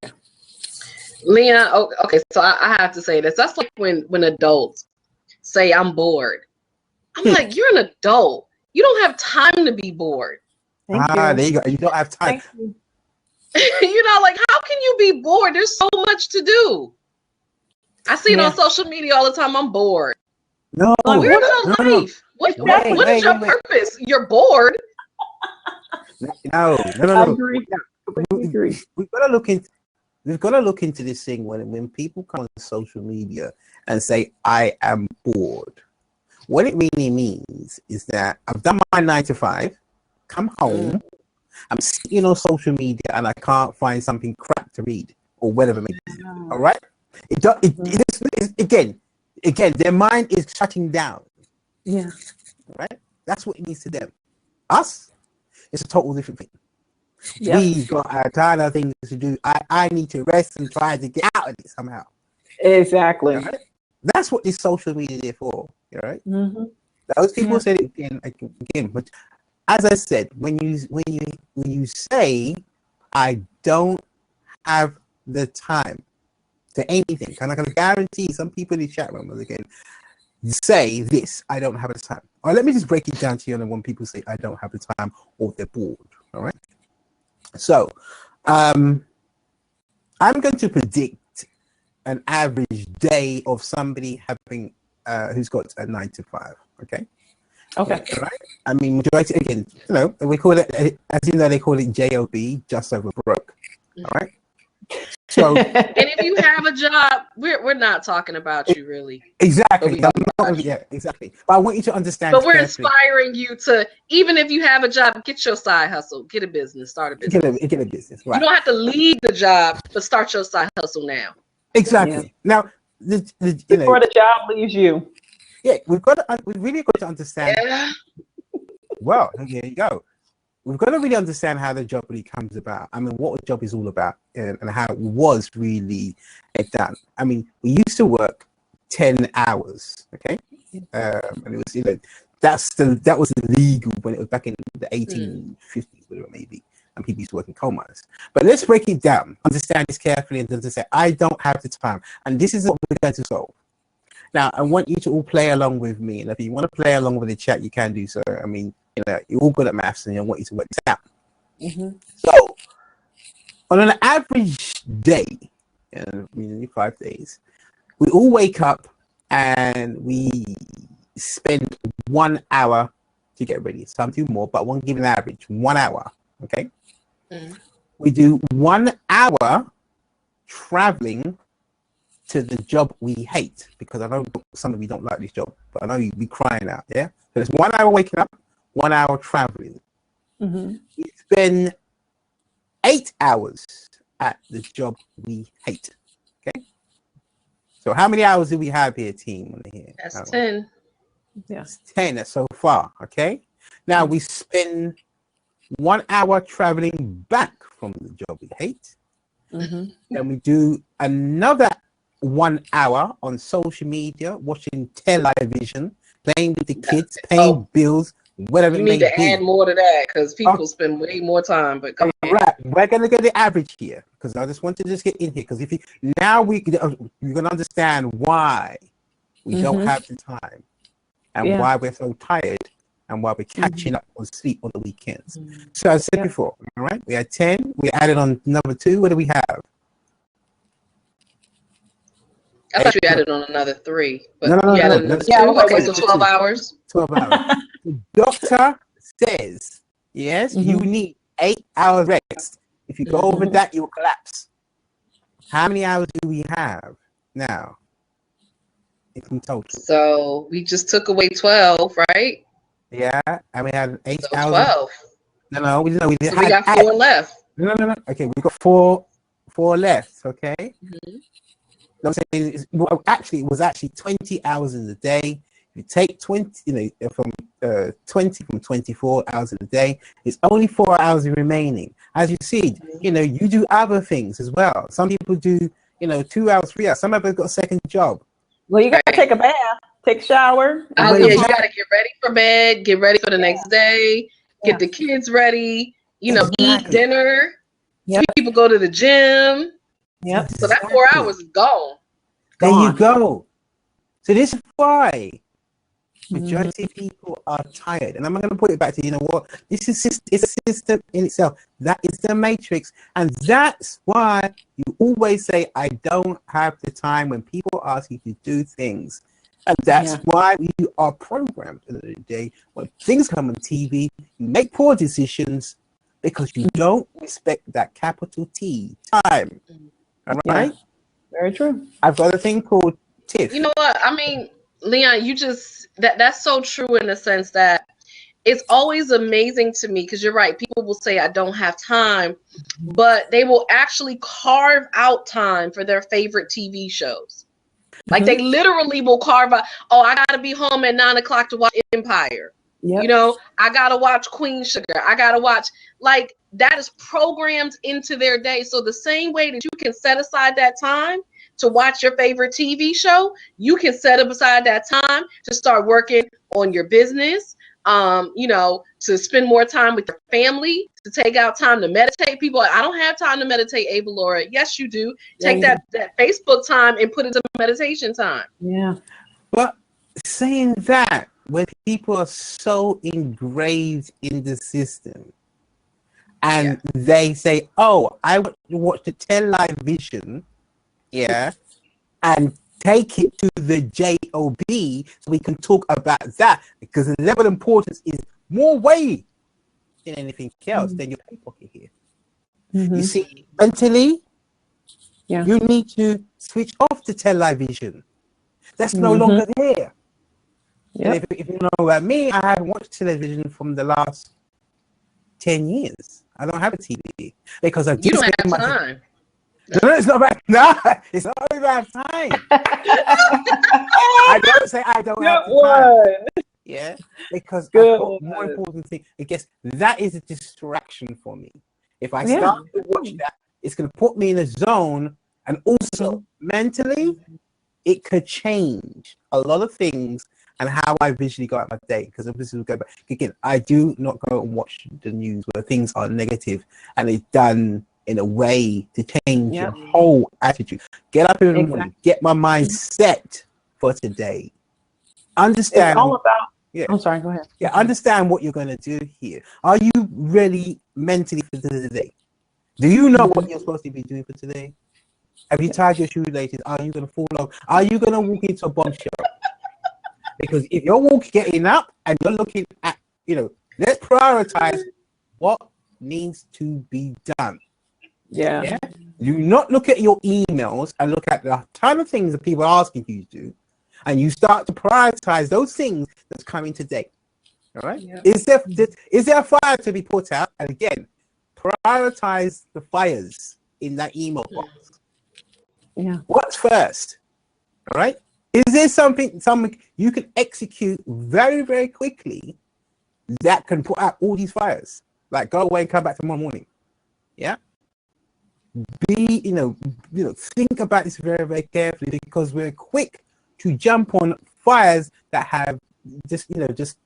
Leon, okay, so I have to say this. That's like when adults say, "I'm bored." I'm like, you're an adult. You don't have time to be bored. There you go. You don't have time. You know, like, how can you be bored? There's so much to do. I see it on social media all the time. I'm bored. No. Like, where's your life? What is your purpose? You're bored. No. I agree. We've got to look into this thing when people come on social media and say, "I am bored." What it really means is that I've done my 9 to 5, come home, I'm sitting on social media and I can't find something crap to read or whatever it may be. All right? Again, their mind is shutting down. Yeah. Right? That's what it means to them. Us, it's a total different thing. Yep. We've got a ton of things to do. I need to rest and try to get out of it somehow. Exactly. Right? That's what this social media is there for. All right? Those people said it again, but as I said, when you say, "I don't have the time to anything," and I can guarantee some people in the chat room again say this: "I don't have the time." All right, let me just break it down to you. And when people say, "I don't have the time," or they're bored, all right. So, I'm going to predict an average day of somebody having who's got a 9 to 5. Okay. All right. I mean, majority again. You know, we call it, as you know, they call it JOB, just over broke. All right. So, and if you have a job, we're not talking about you really. Exactly. Exactly. But I want you to understand. But we're inspiring you to, even if you have a job, get your side hustle, get a business, start a business. Get a business. Right. You don't have to leave the job, but start your side hustle now. Exactly. Now, before the job leaves you. Yeah, we really got to understand. Yeah. Well, here you go. We've got to really understand how the job really comes about. I mean, what a job is all about, and how it was really done. I mean, we used to work 10 hours, okay, and it was that was illegal when it was back in the 1850s, whatever it may be, and people used to work in coal mines. But let's break it down, understand this carefully, and then say, "I don't have the time," and this is what we're going to solve. Now, I want you to all play along with me, and if you want to play along with the chat, you can do so. I mean, you're all good at maths, and I want you to work this out. So, on an average day, 5 days, we all wake up and we spend 1 hour to get ready. Some do more, but I won't give an average. 1 hour, okay? We do 1 hour traveling to the job we hate, because I know some of you don't like this job, but I know you'll be crying out. Yeah, so it's 1 hour waking up, 1 hour traveling. We spend 8 hours at the job we hate. Okay, so how many hours do we have here, team? That's 10. Yes, 10 so far. Okay, now we spend 1 hour traveling back from the job we hate. Then we do another 1 hour on social media, watching television, playing with the kids, paying bills, whatever it may be. You need to add more to that, because people spend way more time. But come on. Right, we're gonna get the average here, because I just want to just get in here, because if you you're gonna understand why we don't have the time, and why we're so tired, and why we're catching up on sleep on the weekends. So I said before, all right, we had 10, we added on number 2. What do we have? I thought you added on another 3. But No. you added another 2? Okay, so 12 hours. 12 hours. The doctor says, yes, you need 8 hours rest. If you go over that, you will collapse. How many hours do we have now in total? So we just took away 12, right? Yeah, and we had 8 So hours. 12. No, we didn't. So we got 4 left. No. Okay, we got four left. Okay. Mm-hmm. I'm saying well, actually, it was actually 20 hours in the day. You take 20, from 20 from 24 hours in the day. It's only 4 hours remaining. As you see, you do other things as well. Some people do, 2 hours, 3 hours. Some of them got a second job. Well, you got to take a bath, take a shower. Oh yeah, you got to get ready for bed, get ready for the next day, get the kids ready. Eat dinner. Yep. People go to the gym. Yep. So that 4 hours is gone. There you go. So this is why majority of people are tired. And I'm going to put it back to, what? This is it's a system in itself. That is the matrix. And that's why you always say, I don't have the time when people ask you to do things. And that's why you are programmed at the end of the day. When things come on TV, you make poor decisions because you don't respect that capital T, time. All right? Yeah. Very true. I've got a thing called TIFF. You know what? I mean, Leon, that's so true in the sense that it's always amazing to me because you're right. People will say, I don't have time, but they will actually carve out time for their favorite TV shows. Like they literally will carve out, I got to be home at 9 o'clock to watch Empire. Yep. I got to watch Queen Sugar. I got to watch, like, that is programmed into their day. So the same way that you can set aside that time to watch your favorite TV show, you can set aside that time to start working on your business, to spend more time with your family, to take out time to meditate. People are, I don't have time to meditate, Ava Laura. Yes, you do. Take that Facebook time and put it to meditation time. Yeah. But saying that, when people are so engraved in the system and they say, I want to watch the television, and take it to the JOB so we can talk about that, because the level of importance is more weight than anything else than your pay pocket here. You see, mentally, you need to switch off the television. That's no longer there. Yep. If you know about me, I haven't watched television from the last 10 years. I don't have a TV because you don't have time. No, it's not about it's not about time. I don't say I don't have time. Yeah, because more important thing. I guess that is a distraction for me. If I start to watch that, it's going to put me in a zone, and also mentally, it could change a lot of things and how I visually go out my day. Because this will go back again. I do not go and watch the news where things are negative and it's done in a way to change your whole attitude. Get up in the morning, get my mind set for today. Understand. It's all about. I'm sorry. Go ahead. Yeah, understand what you're going to do here. Are you really mentally for today? Do you know what you're supposed to be doing for today? Have you tied your shoelaces? Are you going to fall off? Are you going to walk into a bombshell? Because if you're getting up and you're looking at, let's prioritize what needs to be done. Yeah. You not look at your emails and look at the ton of things that people are asking you to do, and you start to prioritize those things that's coming today. All right. Yeah. Is there a fire to be put out? And again, prioritize the fires in that email box. Yeah. What's first? All right. Is there something you can execute very, very quickly that can put out all these fires? Like go away and come back tomorrow morning. Yeah. Think about this very, very carefully, because we're quick to jump on fires that have just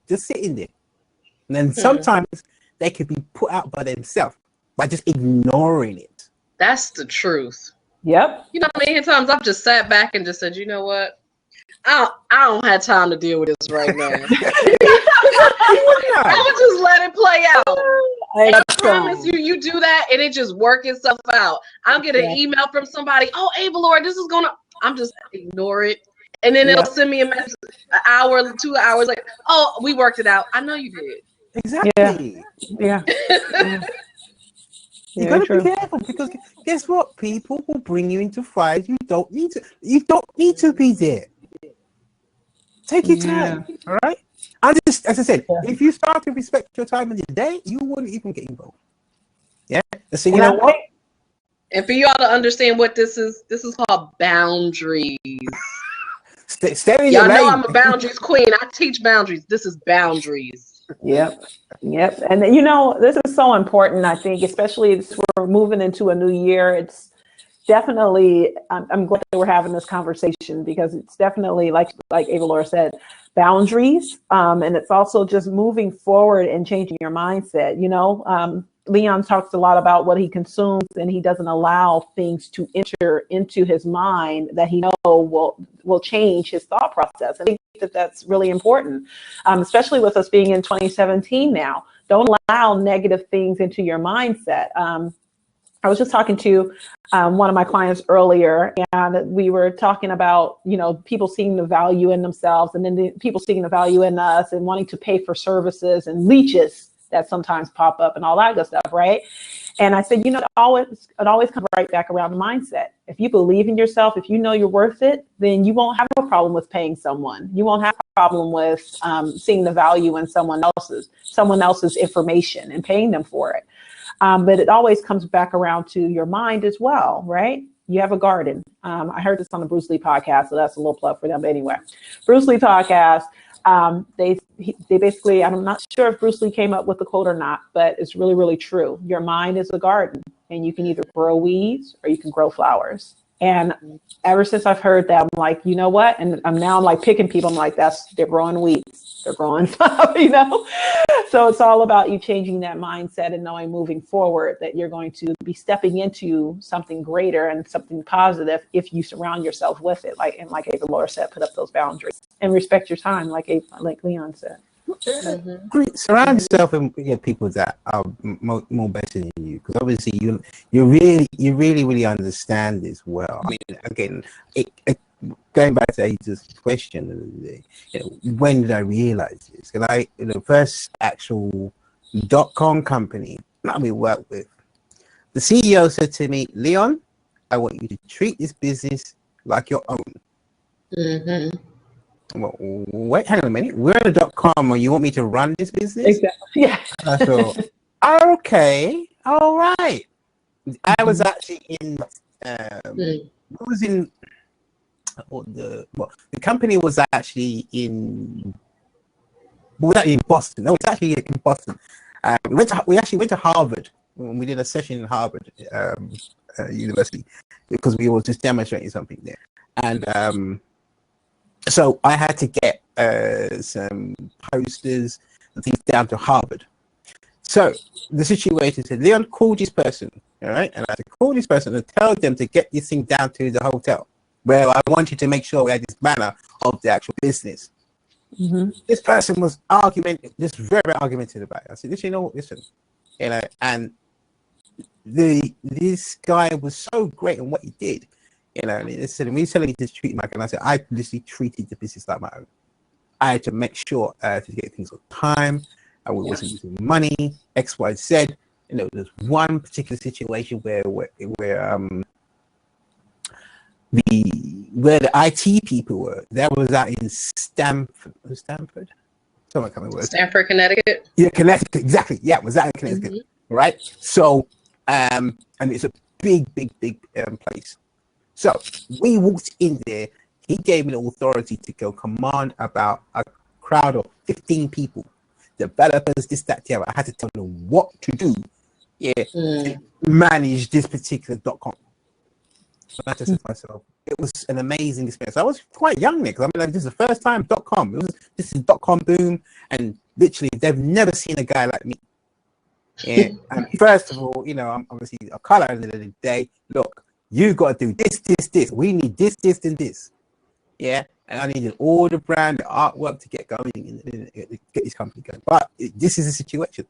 sitting there. And then sometimes they could be put out by themselves by just ignoring it. That's the truth. Yep. You know how many times I've just sat back and just said, you know what? I don't have time to deal with this right now. I would just let it play out. I promise you do that and it just work itself out. I'll get an email from somebody, Ava Laura, this is I'm just ignore it. And then they'll send me a message an hour, 2 hours, like, we worked it out. I know you did. Exactly. Yeah. You Very got to be true. careful because guess what? People will bring you into fires. You don't need to. You don't need to be there. Take your Yeah. time. All right. And just, as I said, Yeah. if you start to respect your time in the day, you wouldn't even get involved. Yeah. So you And know I what? think, And for y'all to understand what this is called boundaries. Stay in your Y'all know lane. I'm a boundaries queen. I teach boundaries. This is boundaries. yep. Yep. And you know, this is so important, I think, especially as we're moving into a new year. It's definitely, I'm glad that we're having this conversation because it's definitely like Ava Laura said, boundaries. And it's also just moving forward and changing your mindset. You know, Leon talks a lot about what he consumes, and he doesn't allow things to enter into his mind that he know will change his thought process. I think that that's really important, especially with us being in 2017 now. Don't allow negative things into your mindset. I was just talking to one of my clients earlier, and we were talking about, you know, people seeing the value in themselves, and then the people seeing the value in us and wanting to pay for services and leeches that sometimes pop up and all that good stuff, right? And I said, you know, it always comes right back around the mindset. If you believe in yourself, if you know you're worth it, then you won't have a problem with paying someone. You won't have a problem with seeing the value in someone else's information and paying them for it. But it always comes back around to your mind as well, right? You have a garden. I heard this on the Bruce Lee podcast, so that's a little plug for them. But anyway, Bruce Lee podcast, they basically, I'm not sure if Bruce Lee came up with the quote or not, but it's really, really true. Your mind is a garden, and you can either grow weeds or you can grow flowers. And ever since I've heard that, I'm like, you know what? And I'm like picking people. I'm like, they're growing weeds. They're growing flowers, you know? So it's all about you changing that mindset and knowing moving forward that you're going to be stepping into something greater and something positive if you surround yourself with it. Like Ava Laura said, put up those boundaries and respect your time, like Leon said. Surround yourself with people that are more better than you, because obviously you really understand this well. I mean, again, going back to Ada's question, you know, when did I realize this? And the first actual .com company that we worked with, the CEO said to me, Leon, I want you to treat this business like your own. Mm-hmm. Well, wait, hang on a minute. We're at a .com, and you want me to run this business? Exactly. Yeah. And I thought, okay, all right. I was actually in. I was in. The company was actually in. Well, was actually in Boston. No, it's actually in Boston. We actually went to Harvard when we did a session in Harvard University, because we were just demonstrating something there, and so I had to get some posters and things down to Harvard. So the situation said, Leon, call this person, all right? And I had to call this person and tell them to get this thing down to the hotel, where I wanted to make sure we had this banner of the actual business. Mm-hmm. This person was just very, very argumentative about it. I said, listen, you know, and this guy was so great in what he did. You know, and he said, when he's telling me to treat my, and I said, I literally treated the business like my own. I had to make sure to get things on time. I wasn't using money. X, Y, Z. You know, there's one particular situation where the IT people were. That was out in Stanford. Someone coming with Stanford, Connecticut. Yeah, Connecticut. Exactly. Yeah, it was out in Connecticut. Mm-hmm. Right. So, and it's a big place. So we walked in there. He gave me the authority to go command about a crowd of 15 people, developers, this, that, the other. I had to tell them what to do, to manage this particular .com. So I just said to myself, it was an amazing experience. I was quite young there, because I mean, like, this is the first time .com. This is .com boom, and literally they've never seen a guy like me. Yeah, and first of all, you know, I'm obviously a color at the end of the day. Look, you got to do this. We need this, and this. Yeah, and I needed all the brand, the artwork to get going and get this company going. But this is a situation.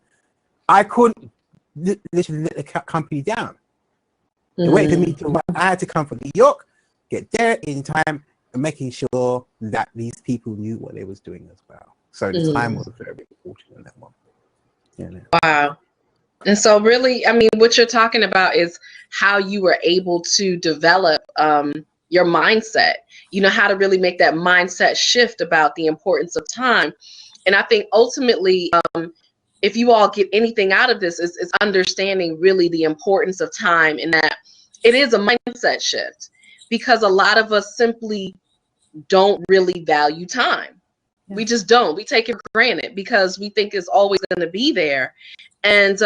I couldn't literally let the company down. They waited for me to. I had to come from New York, get there in time, and making sure that these people knew what they was doing as well. So the time was very important in that one. Yeah. Wow. And so really, I mean, what you're talking about is how you were able to develop your mindset, you know, how to really make that mindset shift about the importance of time. And I think ultimately, if you all get anything out of this, is understanding really the importance of time, and that it is a mindset shift, because a lot of us simply don't really value time. Yeah. We just don't. We take it for granted because we think it's always going to be there. And,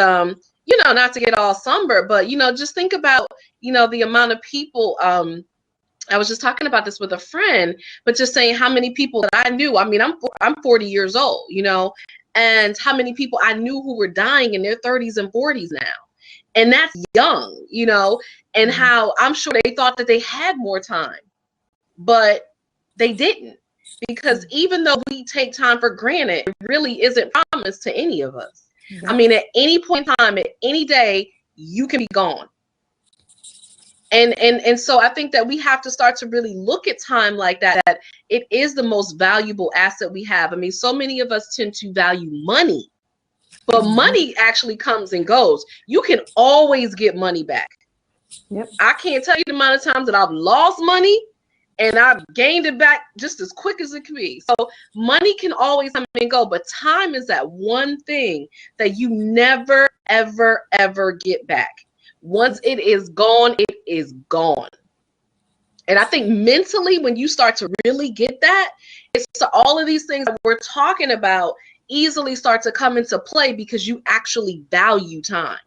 you know, not to get all somber, but, you know, just think about, you know, the amount of people, I was just talking about this with a friend, but just saying how many people that I knew. I mean, I'm 40 years old, you know, and how many people I knew who were dying in their 30s and 40s now. And that's young, you know, and how I'm sure they thought that they had more time, but they didn't. Because even though we take time for granted, it really isn't promised to any of us. Yeah. I mean, at any point in time, at any day, you can be gone. And so I think that we have to start to really look at time like that, that it is the most valuable asset we have. I mean, so many of us tend to value money, but money actually comes and goes. You can always get money back. Yep. I can't tell you the amount of times that I've lost money and I've gained it back just as quick as it can be. So money can always come and go, but time is that one thing that you never, ever, ever get back. Once it is gone, it is gone. And I think mentally, when you start to really get that, it's to all of these things that we're talking about easily start to come into play because you actually value time.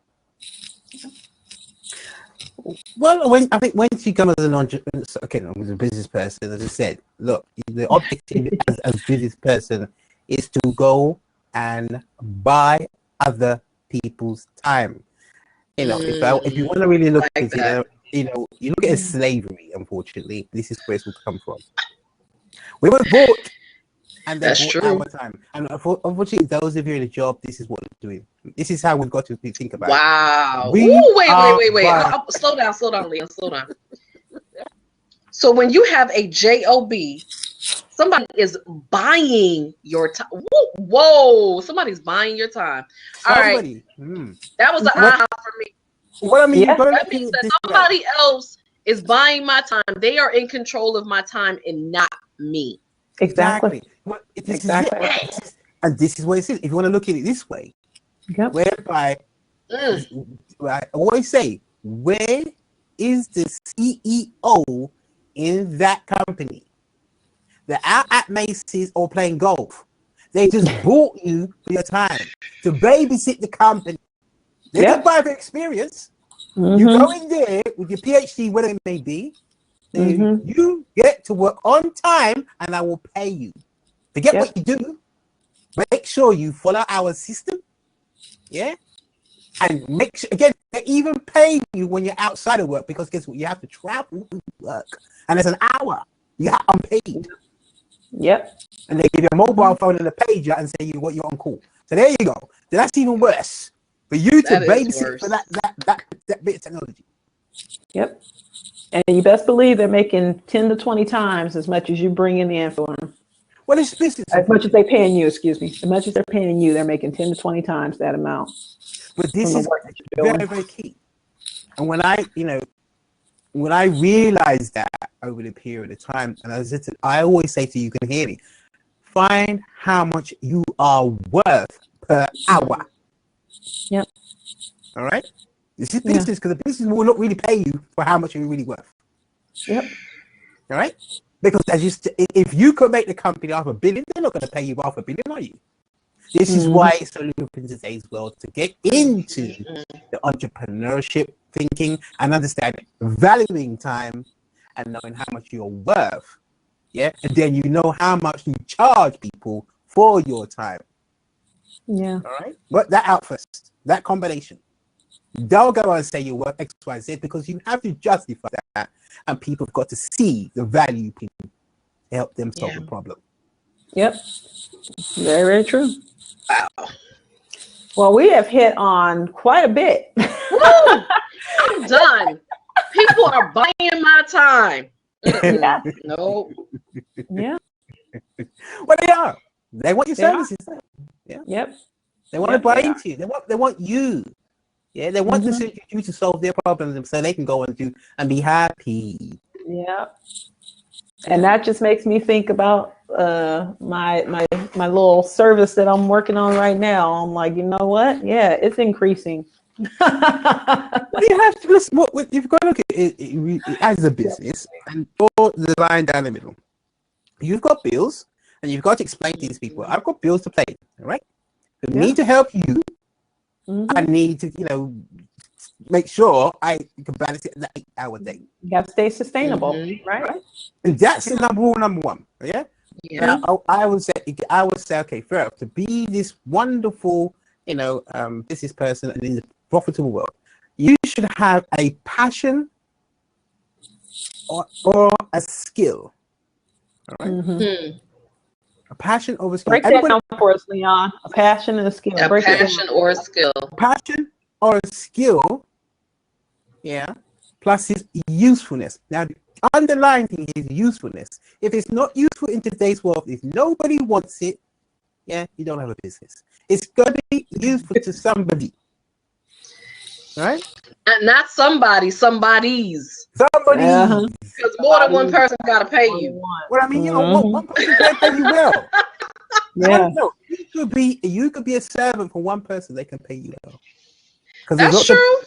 Well, I think once you come as an entrepreneur, okay, as a business person, as I said, look, the objective as a business person is to go and buy other people's time. You know, if you want to really look at it, you know, you look at slavery. Unfortunately, this is where it will come from. We were bought, and they bought our time. And unfortunately, those of you in a job, this is what we're doing. This is how we've got to think about it. Wow. Ooh, wait. Slow down, Leon. Slow down. So when you have a job, somebody is buying your time. Whoa, somebody's buying your time. All right. That was an aha for me. What I mean, that means that somebody else is buying my time. They are in control of my time and not me. Exactly. Well, and this is what it is. If you want to look at it this way, whereby I always say, where is the CEO in that company? They're out at Macy's or playing golf. They just bought you for your time to babysit the company. They don't buy for experience. You go in there with your PhD, whatever it may be. You get to work on time, and I will pay you. Forget what you do. Make sure you follow our system. Yeah. And make sure, again, they even pay you when you're outside of work, because guess what? You have to travel to work. And it's an hour. You have unpaid. Yep. And they give you a mobile phone and a pager and say you're on call. So there you go. So that's even worse. For you to babysit for that bit of technology. Yep. And you best believe they're making 10 to 20 times as much as you bringing in for them. Well, it's business. As much as they're paying you, excuse me. As much as they're paying you, they're making 10 to 20 times that amount. But this is very, very key. And when I realized that over the period of time, and I always say to you, you can hear me, find how much you are worth per hour. Yep. All right. This is business, because the business will not really pay you for how much you're really worth. Yep. All right. Because if you could make the company $500 million, they're not going to pay you $500 million, are you? This is why it's so lucrative in today's world to get into the entrepreneurship thinking and understanding, valuing time, and knowing how much you're worth. Yeah. And then you know how much you charge people for your time. Yeah. All right. Work that out first. That combination. Don't go and say you're worth X, Y, Z, because you have to justify that, and people have got to see the value to help them solve the problem. Yep. Very, very true. Wow. Well, we have hit on quite a bit. I'm done. People are buying my time. Yeah. No. Yeah. Well, they are. They want your services. Yeah. Yep. They want to buy into you. They want you Yeah, they want you to solve their problems so they can go and do and be happy. Yeah. And that just makes me think about my little service that I'm working on right now. I'm like, you know what? Yeah, it's increasing. You have to listen. You've got to look at it as a business and draw the line down the middle. You've got bills, and you've got to explain to these people, I've got bills to pay, all right? For me to help you, I need to, make sure I can balance it in the 8-hour day. You got to stay sustainable, right? And that's the rule number one, yeah? Yeah. I would say, okay, first, to be this wonderful, business person and in the profitable world, you should have a passion or a skill. All right? A passion or a skill. Break that down for us, Leon. A passion and a skill. A passion or a skill. Passion or a skill, yeah, plus his usefulness. Now, the underlying thing is usefulness. If it's not useful in today's world, if nobody wants it, yeah, you don't have a business. It's got to be useful to somebody. Right? Not somebody, somebody's. Somebody. Because more than one person got to pay you. Well, I mean, one person can't pay you well. Yeah. No, you could be a servant for one person, they can pay you well. That's true.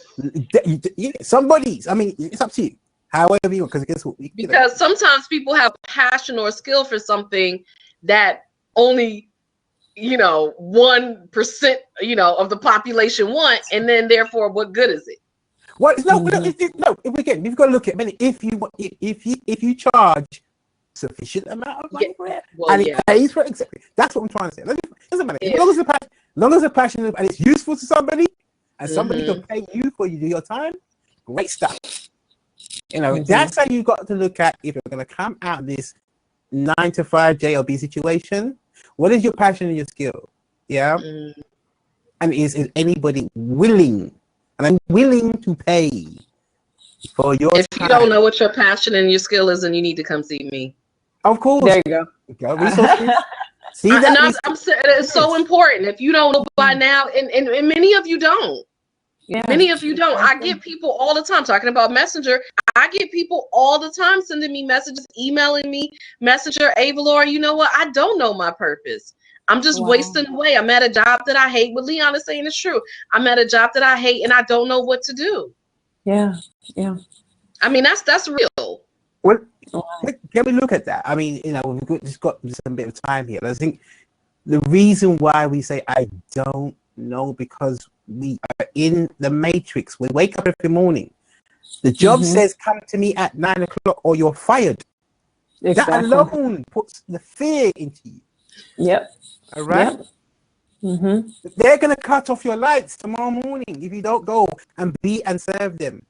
Somebody's. I mean, it's up to you. However you want, because sometimes people have passion or skill for something that only 1% of the population want, and then therefore what good is it? Well, again, you've got to look at if you charge sufficient amount of money for it, and it pays for it, exactly. That's what I'm trying to say. It doesn't matter. As long as the passion and it's useful to somebody, and somebody can pay you for you do your time, great stuff. That's how you got to look at if you're going to come out of this 9-to-5 JLB situation. What is your passion and your skill? Yeah. And is anybody willing? And I'm willing to pay for your If time. You don't know what your passion and your skill is, then you need to come see me. Of course. There you go. See that? It's so important. If you don't know by now, and many of you don't. Yeah. Many of you don't. I get people all the time talking about Messenger. I get people all the time sending me messages, emailing me, Messenger, Avalor, you know what? I don't know my purpose. I'm just wasting away. I'm at a job that I hate. What Leon is saying is true. I'm at a job that I hate and I don't know what to do. Yeah. Yeah. I mean, that's real. Well, can we look at that? I mean, we've just got some bit of time here. I think the reason why we say I don't know, because we are in the matrix. We wake up every morning. The job says, come to me at 9 o'clock or you're fired. Exactly. That alone puts the fear into you. Yep. All right? Yep. They're going to cut off your lights tomorrow morning if you don't go and be and serve them.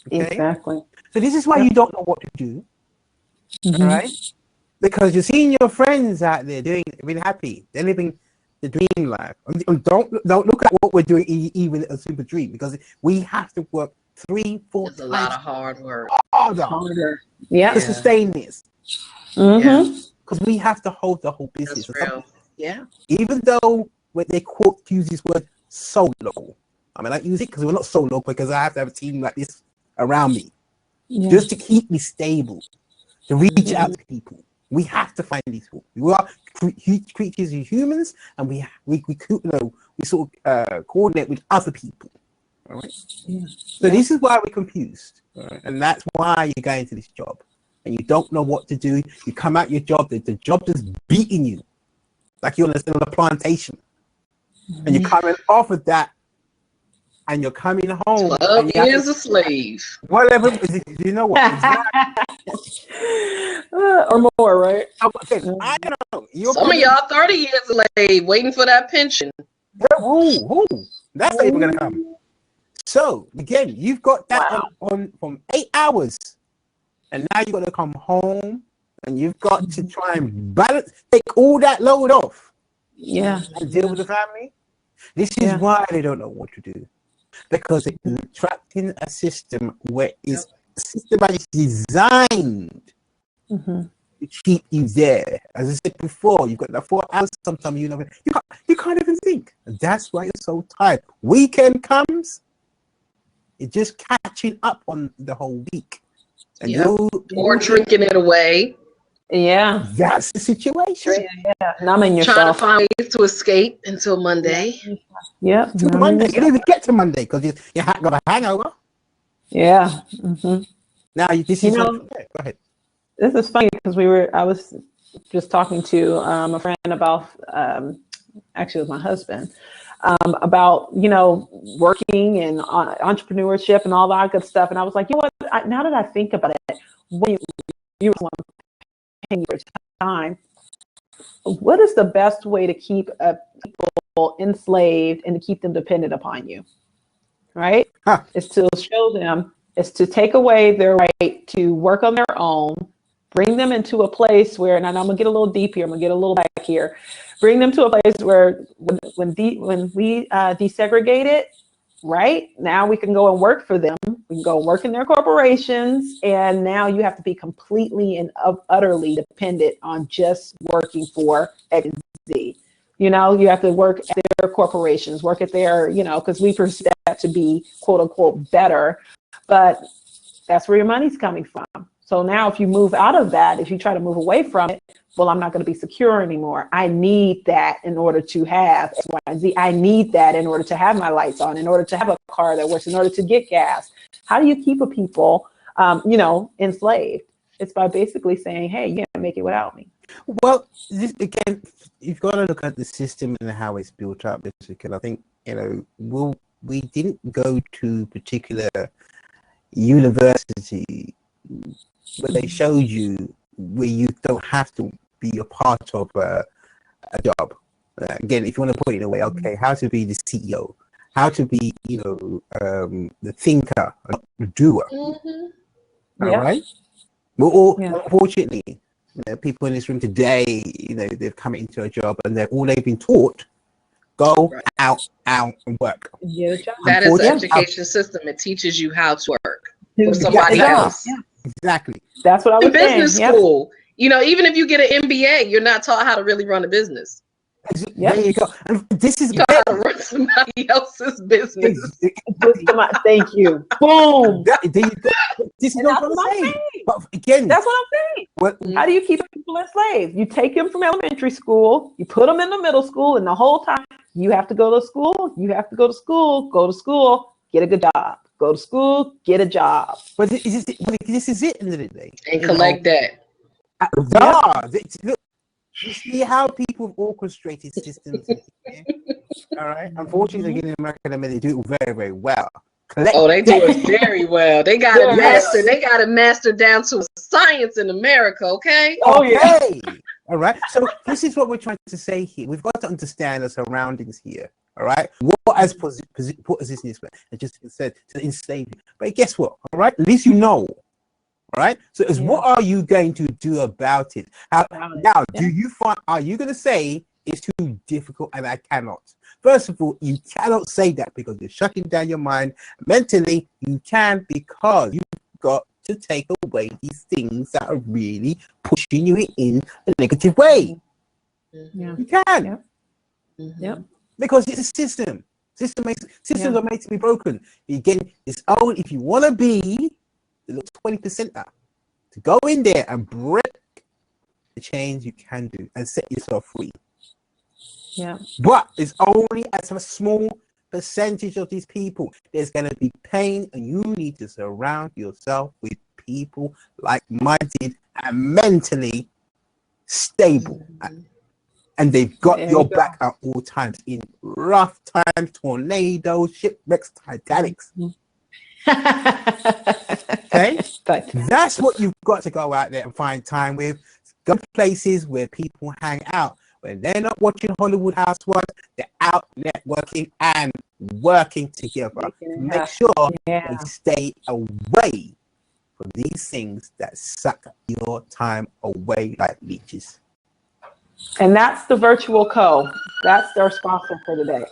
Okay? Exactly. So this is why you don't know what to do. All right? Because you're seeing your friends out there being happy. They're living the dream life. And don't look at what we're doing even a super dream, because we have to work 3-4 times. A lot of hard work. Harder. Yeah. To sustain this. Because we have to hold the whole business. That's real. Yeah. Even though when they use this word solo. I mean, I use it because we're not solo, because I have to have a team like this around me. Yeah. Just to keep me stable. To reach out to people. We have to find these people. We are creatures, humans, and we sort of coordinate with other people. All right. Yeah. So this is why we're confused, right? And that's why you go into this job, and you don't know what to do. You come out your job, the job is beating you, like you're on a plantation, and you're coming off of that, and you're coming home. 12 years a slave. Whatever. You know what? Or more, right? I don't know. Some of y'all 30 years a slave, waiting for that pension. That's not even gonna come. So again, you've got that on from 8 hours, and now you've got to come home, and you've got to try and take all that load off. Yeah. And deal with the family. This is why they don't know what to do, because they're trapped in a system where it's systematically designed to keep you there. As I said before, you've got that 4 hours. Sometimes you can't even think. And that's why you're so tired. Weekend comes, It's just catching up on the whole week. And or drinking it away. Yeah. That's the situation. Yeah. Numbing Trying yourself. to find ways to escape until Monday. Yeah. Till Monday. You don't even get to Monday because you got a hangover. Yeah. Mm-hmm. Now, this is go ahead. This is funny because I was just talking to a friend about, actually with my husband, about, working and entrepreneurship and all that good stuff. And I was like, you know what, now that I think about it, when you were paying your time, what is the best way to keep people enslaved and to keep them dependent upon you? Right? Is to show them, is to take away their right to work on their own, bring them into a place where, and I'm gonna get a little deep here, I'm gonna get a little back here, bring them to a place where when we desegregate it, right? Now we can go and work for them. We can go work in their corporations, and now you have to be completely and utterly dependent on just working for X, Z. You have to work at their corporations, work at their, because we perceive that to be quote unquote better, but that's where your money's coming from. So now if you move out of that, if you try to move away from it, well, I'm not going to be secure anymore. I need that in order to have X, Y, and Z. I need that in order to have my lights on, in order to have a car that works, in order to get gas. How do you keep a people, enslaved? It's by basically saying, hey, you can't make it without me. Well, again, you've got to look at the system and how it's built up. Because I think, we didn't go to particular university where they showed you where you don't have to be a part of a job. Again, if you want to put it in a way, okay, how to be the CEO, how to be, the thinker, not the doer. Mm-hmm. All right. Well, unfortunately, people in this room today, they've come into a job and they've been taught, go out and work. That is the education system. It teaches you how to work for somebody else. Yeah. Exactly. That's what I was saying. Business school. Even if you get an MBA, you're not taught how to really run a business. There you go. And this is how to run somebody else's business. Thank you. Boom. There you go. This is what I'm saying. But again, that's what I'm saying. How do you keep people enslaved? You take them from elementary school, you put them in the middle school, and the whole time you have to go to school. You have to go to school, get a good job. Go to school, get a job. But this is it in the day. And collect that. Look, you see how people have orchestrated systems. All right. Unfortunately, in America, they do it very, very well. They do it very well. They got it mastered. They got it mastered down to science in America. Okay. Okay. All right. So this is what we're trying to say here. We've got to understand the surroundings here. All right. What has put us in this way? I just said to enslave you. But guess what? All right. At least you know. All right. So what are you going to do about it? Do you find, are you going to say it's too difficult and I cannot? First of all, you cannot say that because you're shutting down your mind. Mentally, you can, because you've got to take away these things that are really pushing you in a negative way. Yeah. You can. Yeah. Mm-hmm. Because it's a system. Systems are made to be broken. Again, it's only if you want to be the little 20% to go in there and break the chains you can do and set yourself free. Yeah. But it's only as a small percentage of these people. There's going to be pain, and you need to surround yourself with people like-minded and mentally stable. And they've got your back at all times in rough times, tornadoes, shipwrecks, Titanics. Okay? That's what you've got to go out there and find time with. Go places where people hang out. When they're not watching Hollywood Housewives, they're out networking and working together. Make sure they stay away from these things that suck your time away like leeches. And that's the Virtual Co. That's their sponsor for today.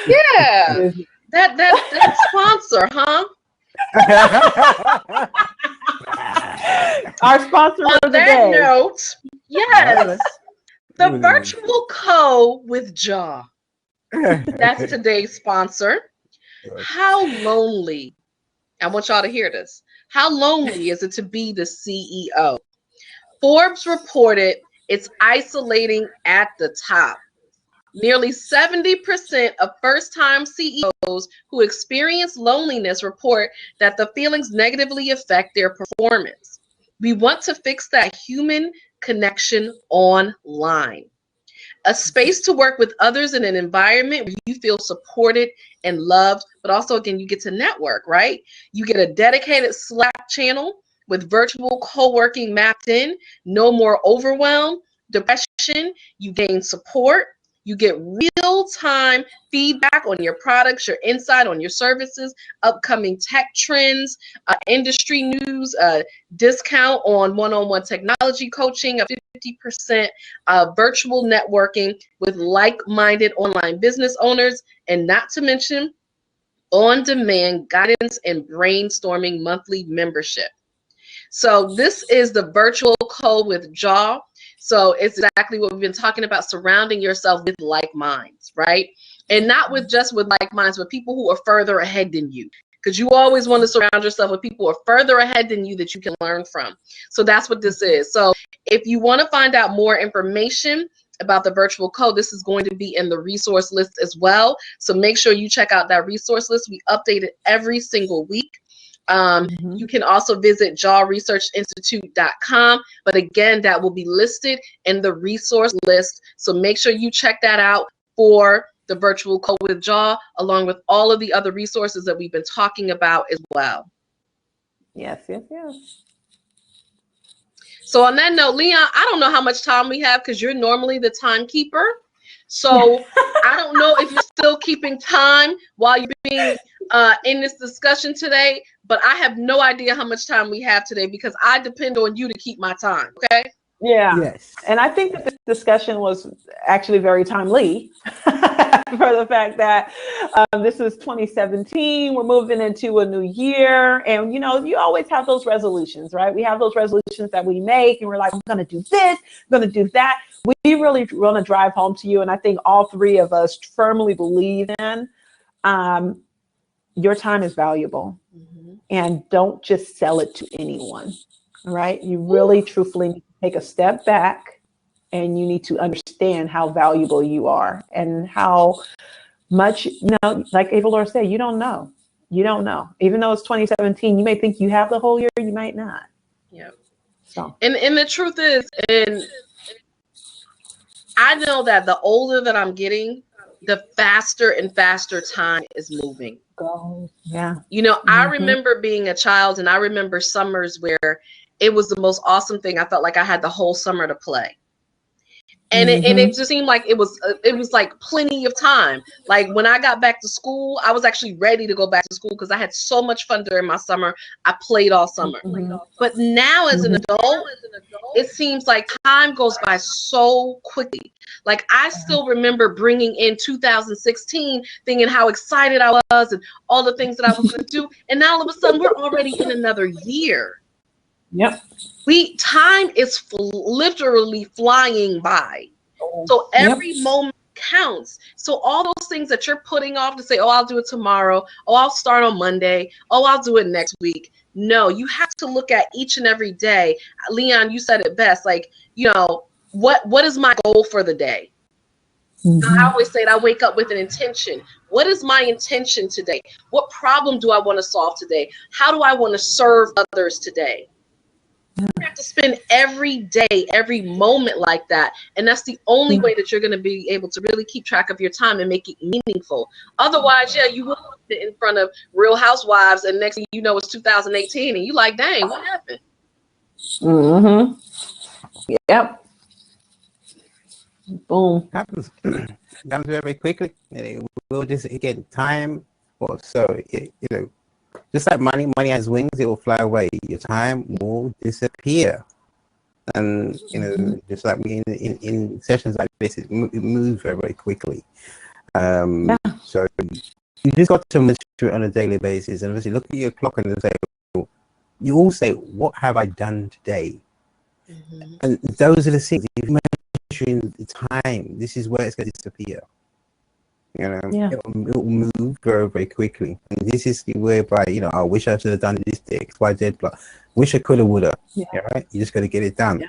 Yeah, that sponsor, huh? Our sponsor on that note, yes, the Virtual Co with Jaw. That's today's sponsor. How lonely, I want y'all to hear this. How lonely is it to be the CEO? Forbes reported it's isolating at the top. Nearly 70% of first-time CEOs who experience loneliness report that the feelings negatively affect their performance. We want to fix that human connection online. A space to work with others in an environment where you feel supported and loved, but also, again, you get to network, right? You get a dedicated Slack channel with virtual co-working mapped in, no more overwhelm, depression, you gain support, you get real-time feedback on your products, your insight on your services, upcoming tech trends, industry news, discount on one-on-one technology coaching, a 50% virtual networking with like-minded online business owners, and not to mention on-demand guidance and brainstorming monthly membership. So this is the virtual code with Jaw. So it's exactly what we've been talking about, surrounding yourself with like minds, right? And not with just with like minds, but people who are further ahead than you. Because you always want to surround yourself with people who are further ahead than you that you can learn from. So that's what this is. So if you want to find out more information about the virtual code, this is going to be in the resource list as well. So make sure you check out that resource list. We update it every single week. You can also visit jawresearchinstitute.com, but again, that will be listed in the resource list. So make sure you check that out for the virtual code with Jaw, along with all of the other resources that we've been talking about as well. Yes, yes, yes. So on that note, Leon, I don't know how much time we have because you're normally the timekeeper. So I don't know if you're still keeping time while you're being in this discussion today, but I have no idea how much time we have today because I depend on you to keep my time, okay? Yeah. Yes. And I think that this discussion was actually very timely for the fact that this is 2017. We're moving into a new year. And, you know, you always have those resolutions, right? We have those resolutions that we make and we're like, I'm going to do this, I'm going to do that. We really want to drive home to you. And I think all three of us firmly believe in your time is valuable. And don't just sell it to anyone. All right. You really truthfully need to take a step back and you need to understand how valuable you are and how much, you know, like Ava Laura said, you don't know. You don't know. Even though it's 2017, you may think you have the whole year, you might not. Yeah. So and the truth is, and I know that the older that I'm getting, the faster and faster time is moving. go. Yeah. You know, I remember being a child and I remember summers where it was the most awesome thing. I felt like I had the whole summer to play. And it just seemed like it was like plenty of time. Like when I got back to school, I was actually ready to go back to school because I had so much fun during my summer. I played all summer. But now as an adult, it seems like time goes by so quickly. Like I still remember bringing in 2016, thinking how excited I was and all the things that I was going to do. And now all of a sudden we're already in another year. Yep. Time is literally flying by. So every moment counts. So all those things that you're putting off to say, oh, I'll do it tomorrow. Oh, I'll start on Monday. Oh, I'll do it next week. No, you have to look at each and every day. Leon, you said it best. Like, you know, what is my goal for the day? I always say that I wake up with an intention. What is my intention today? What problem do I want to solve today? How do I want to serve others today? You have to spend every day, every moment like that. And that's the only way that you're going to be able to really keep track of your time and make it meaningful. Otherwise, yeah, you will sit in front of Real Housewives and next thing you know, it's 2018 and you like, dang, what happened? Yep. Boom. Happens very quickly. We'll just, again, time or so, you know, just like money has wings, it will fly away. Your time will disappear. And, you know, just like we in sessions like this, it moves very, very quickly. So you just got to measure it on a daily basis. And obviously look at your clock and say, you all say, what have I done today? And those are the things. If you're measuring the time, this is where it's going to disappear. You know, Yeah. it'll move very, very quickly. And this is whereby, you know, I wish I should have done this, the X, Y, Z, but wish I could have, would have. Yeah. Yeah, right? You just got to get it done. Yeah.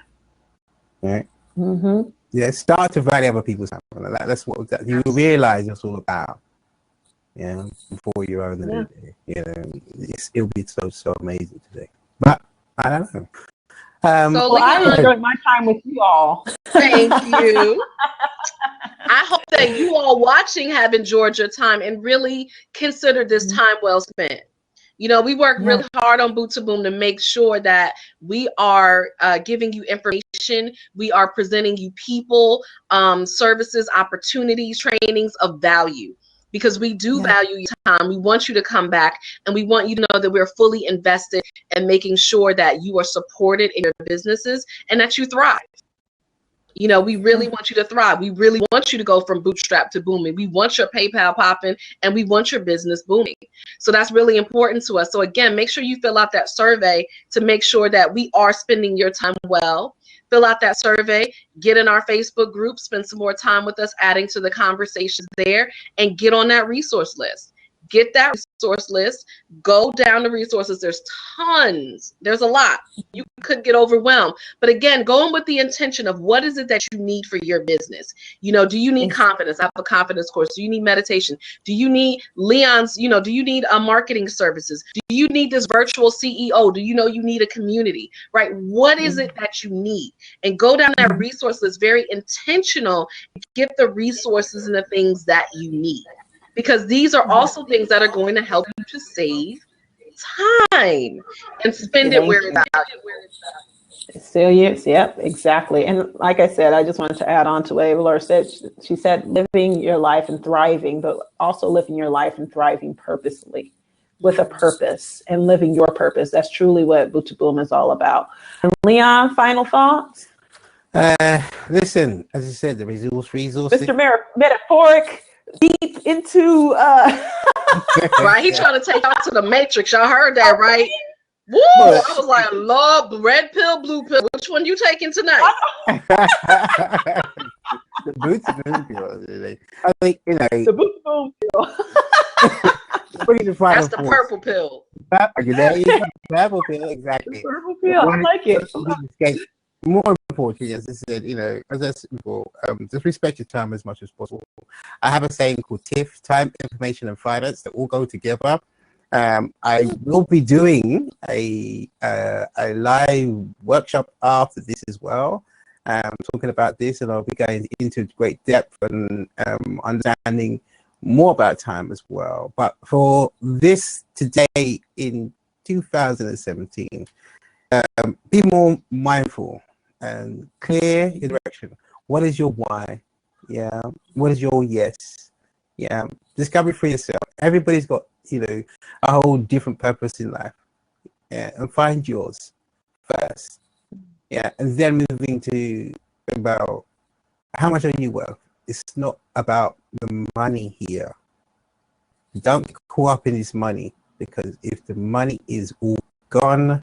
Right? Mm-hmm. Yeah, start to value other people's time. That's what you realize it's all about. Yeah, before you own it. You know, it'll be so amazing today. But I don't know. So Well, I Leon, enjoyed my time with you all. thank you. I hope that you all watching have enjoyed your time and really consider this time well spent. You know, we work really hard on Boot2Boom to make sure that we are giving you information. We are presenting you people, services, opportunities, trainings of value, because we do value your time. We want you to come back, and we want you to know that we're fully invested in making sure that you are supported in your businesses and that you thrive. You know, we really want you to thrive. We really want you to go from bootstrap to booming. We want your PayPal popping, and we want your business booming. So that's really important to us. So again, make sure you fill out that survey to make sure that we are spending your time well. Fill out that survey, get in our Facebook group, spend some more time with us, adding to the conversations there, and get on that resource list. Get that resource list, go down the resources. There's tons, there's a lot. You could get overwhelmed. But again, going with the intention of what is it that you need for your business? You know, do you need confidence? I have a confidence course. Do you need meditation? Do you need Leon's, you know, do you need marketing services? Do you need this virtual CEO? Do you know you need a community, right? What is it that you need? And go down that resource list, very intentional, get the resources and the things that you need. Because these are also things that are going to help you to save time and spend it where it's valuable. Still, yes, yep, exactly. And like I said, I just wanted to add on to what Laura said. She said living your life and thriving, but also living your life and thriving purposely, with a purpose, and living your purpose. That's truly what Boot2Boom is all about. And Leon, final thoughts? Listen, as I said, the resource. Mr. Metaphoric, deep into right, he trying to take out to the matrix. Y'all heard that, right? Woo! I was like, love, red pill, blue pill. Which one you taking tonight? The Boot2Boom pill. I think, you know, the Boot2Boom pill. That's the purple pill. There you go. Purple pill, exactly. The purple pill. I like it. More importantly, as I said, you know, as I said before, just respect your time as much as possible. I have a saying called TIFF, time, information, and finance, that all go together. I will be doing a live workshop after this as well, talking about this, and I'll be going into great depth and understanding more about time as well. But for this today in 2017, be more mindful and clear your direction. What is your why? Yeah. What is your yes? Yeah. Discover it for yourself. Everybody's got, you know, a whole different purpose in life. Yeah. And find yours first. Yeah. And then moving to about how much are you worth? It's not about the money here. Don't get caught up in this money, because if the money is all gone,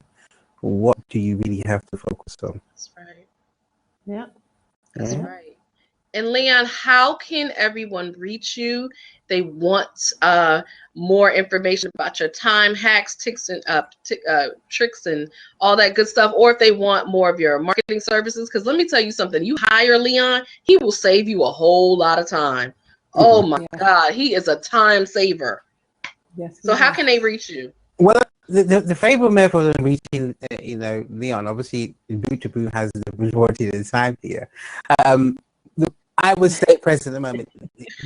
what do you really have to focus on? That's right. Yeah. That's right. And Leon, how can everyone reach you? They want more information about your time hacks, tricks, and all that good stuff. Or if they want more of your marketing services, because let me tell you something. You hire Leon, he will save you a whole lot of time. Oh my God, he is a time saver. Yes. So how can they reach you? Well, the favorite method of reaching, you know, Leon, obviously Boot2Boom has the majority of the time here. I would say, present at the moment,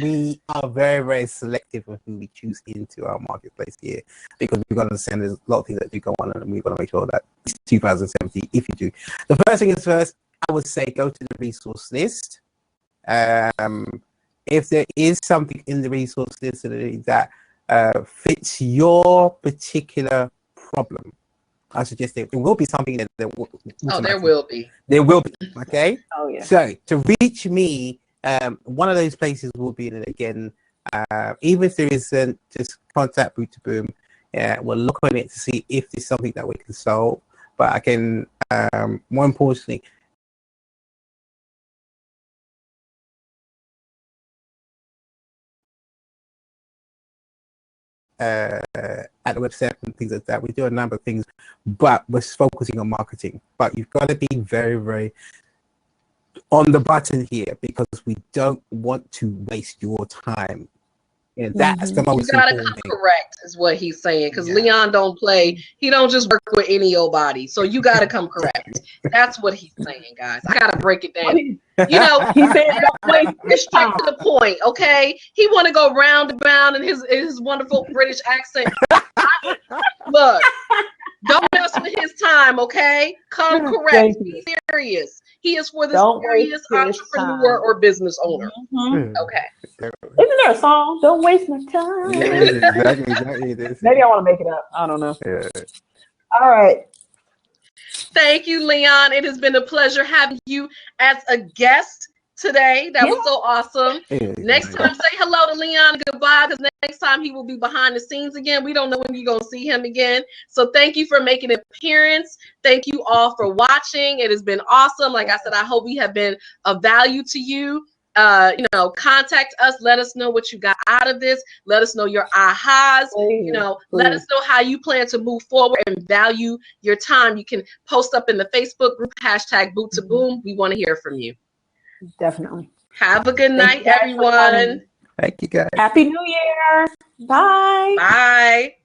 we are very, very selective of who we choose into our marketplace here, because we've got to understand there's a lot of things that do go on, and we've got to make sure that it's 2017, if you do. The first thing is first, I would say go to the resource list. If there is something in the resource list that fits your particular problem, I suggest there will be something that there will. Oh, there will be. There will be. Okay. Oh yeah. So to reach me, one of those places will be, and again, even if there isn't, just contact Boot2Boom. We'll look on it to see if there's something that we can solve. But I can, more importantly, at the website and things like that. We do a number of things, but we're focusing on marketing. But you've got to be very, very on the button here, because we don't want to waste your time. And that's the most You gotta important come thing. correct, is what he's saying. Because Yeah. Leon don't play. He don't just work with any old body. So you gotta come correct. That's what he's saying, guys. I gotta break it down. You know, He said, "Don't waste we're your straight time." to the point, okay? He want to go round and round in his wonderful British accent. Look, don't mess with his time, okay? Come correct. Thank Be serious. He is for the Don't serious waste his entrepreneur time. or business owner. Mhm. Okay. Isn't there a song? Don't waste my time. Yes, exactly. This. Maybe I want to make it up. I don't know. Yeah. All right. Thank you, Leon. It has been a pleasure having you as a guest today. That was so awesome. Yeah, Next time, say hello to Leon. Goodbye, because next time he will be behind the scenes again. We don't know when you're going to see him again. So thank you for making an appearance. Thank you all for watching. It has been awesome. Like I said, I hope we have been of value to you. You know, contact us. Let us know what you got out of this. Let us know your ahas. You know, let us know how you plan to move forward and value your time. You can post up in the Facebook group, #Boot2Boom. We want to hear from you. Definitely. Have a good night, everyone. Thank you, guys. Happy New Year. Bye. Bye.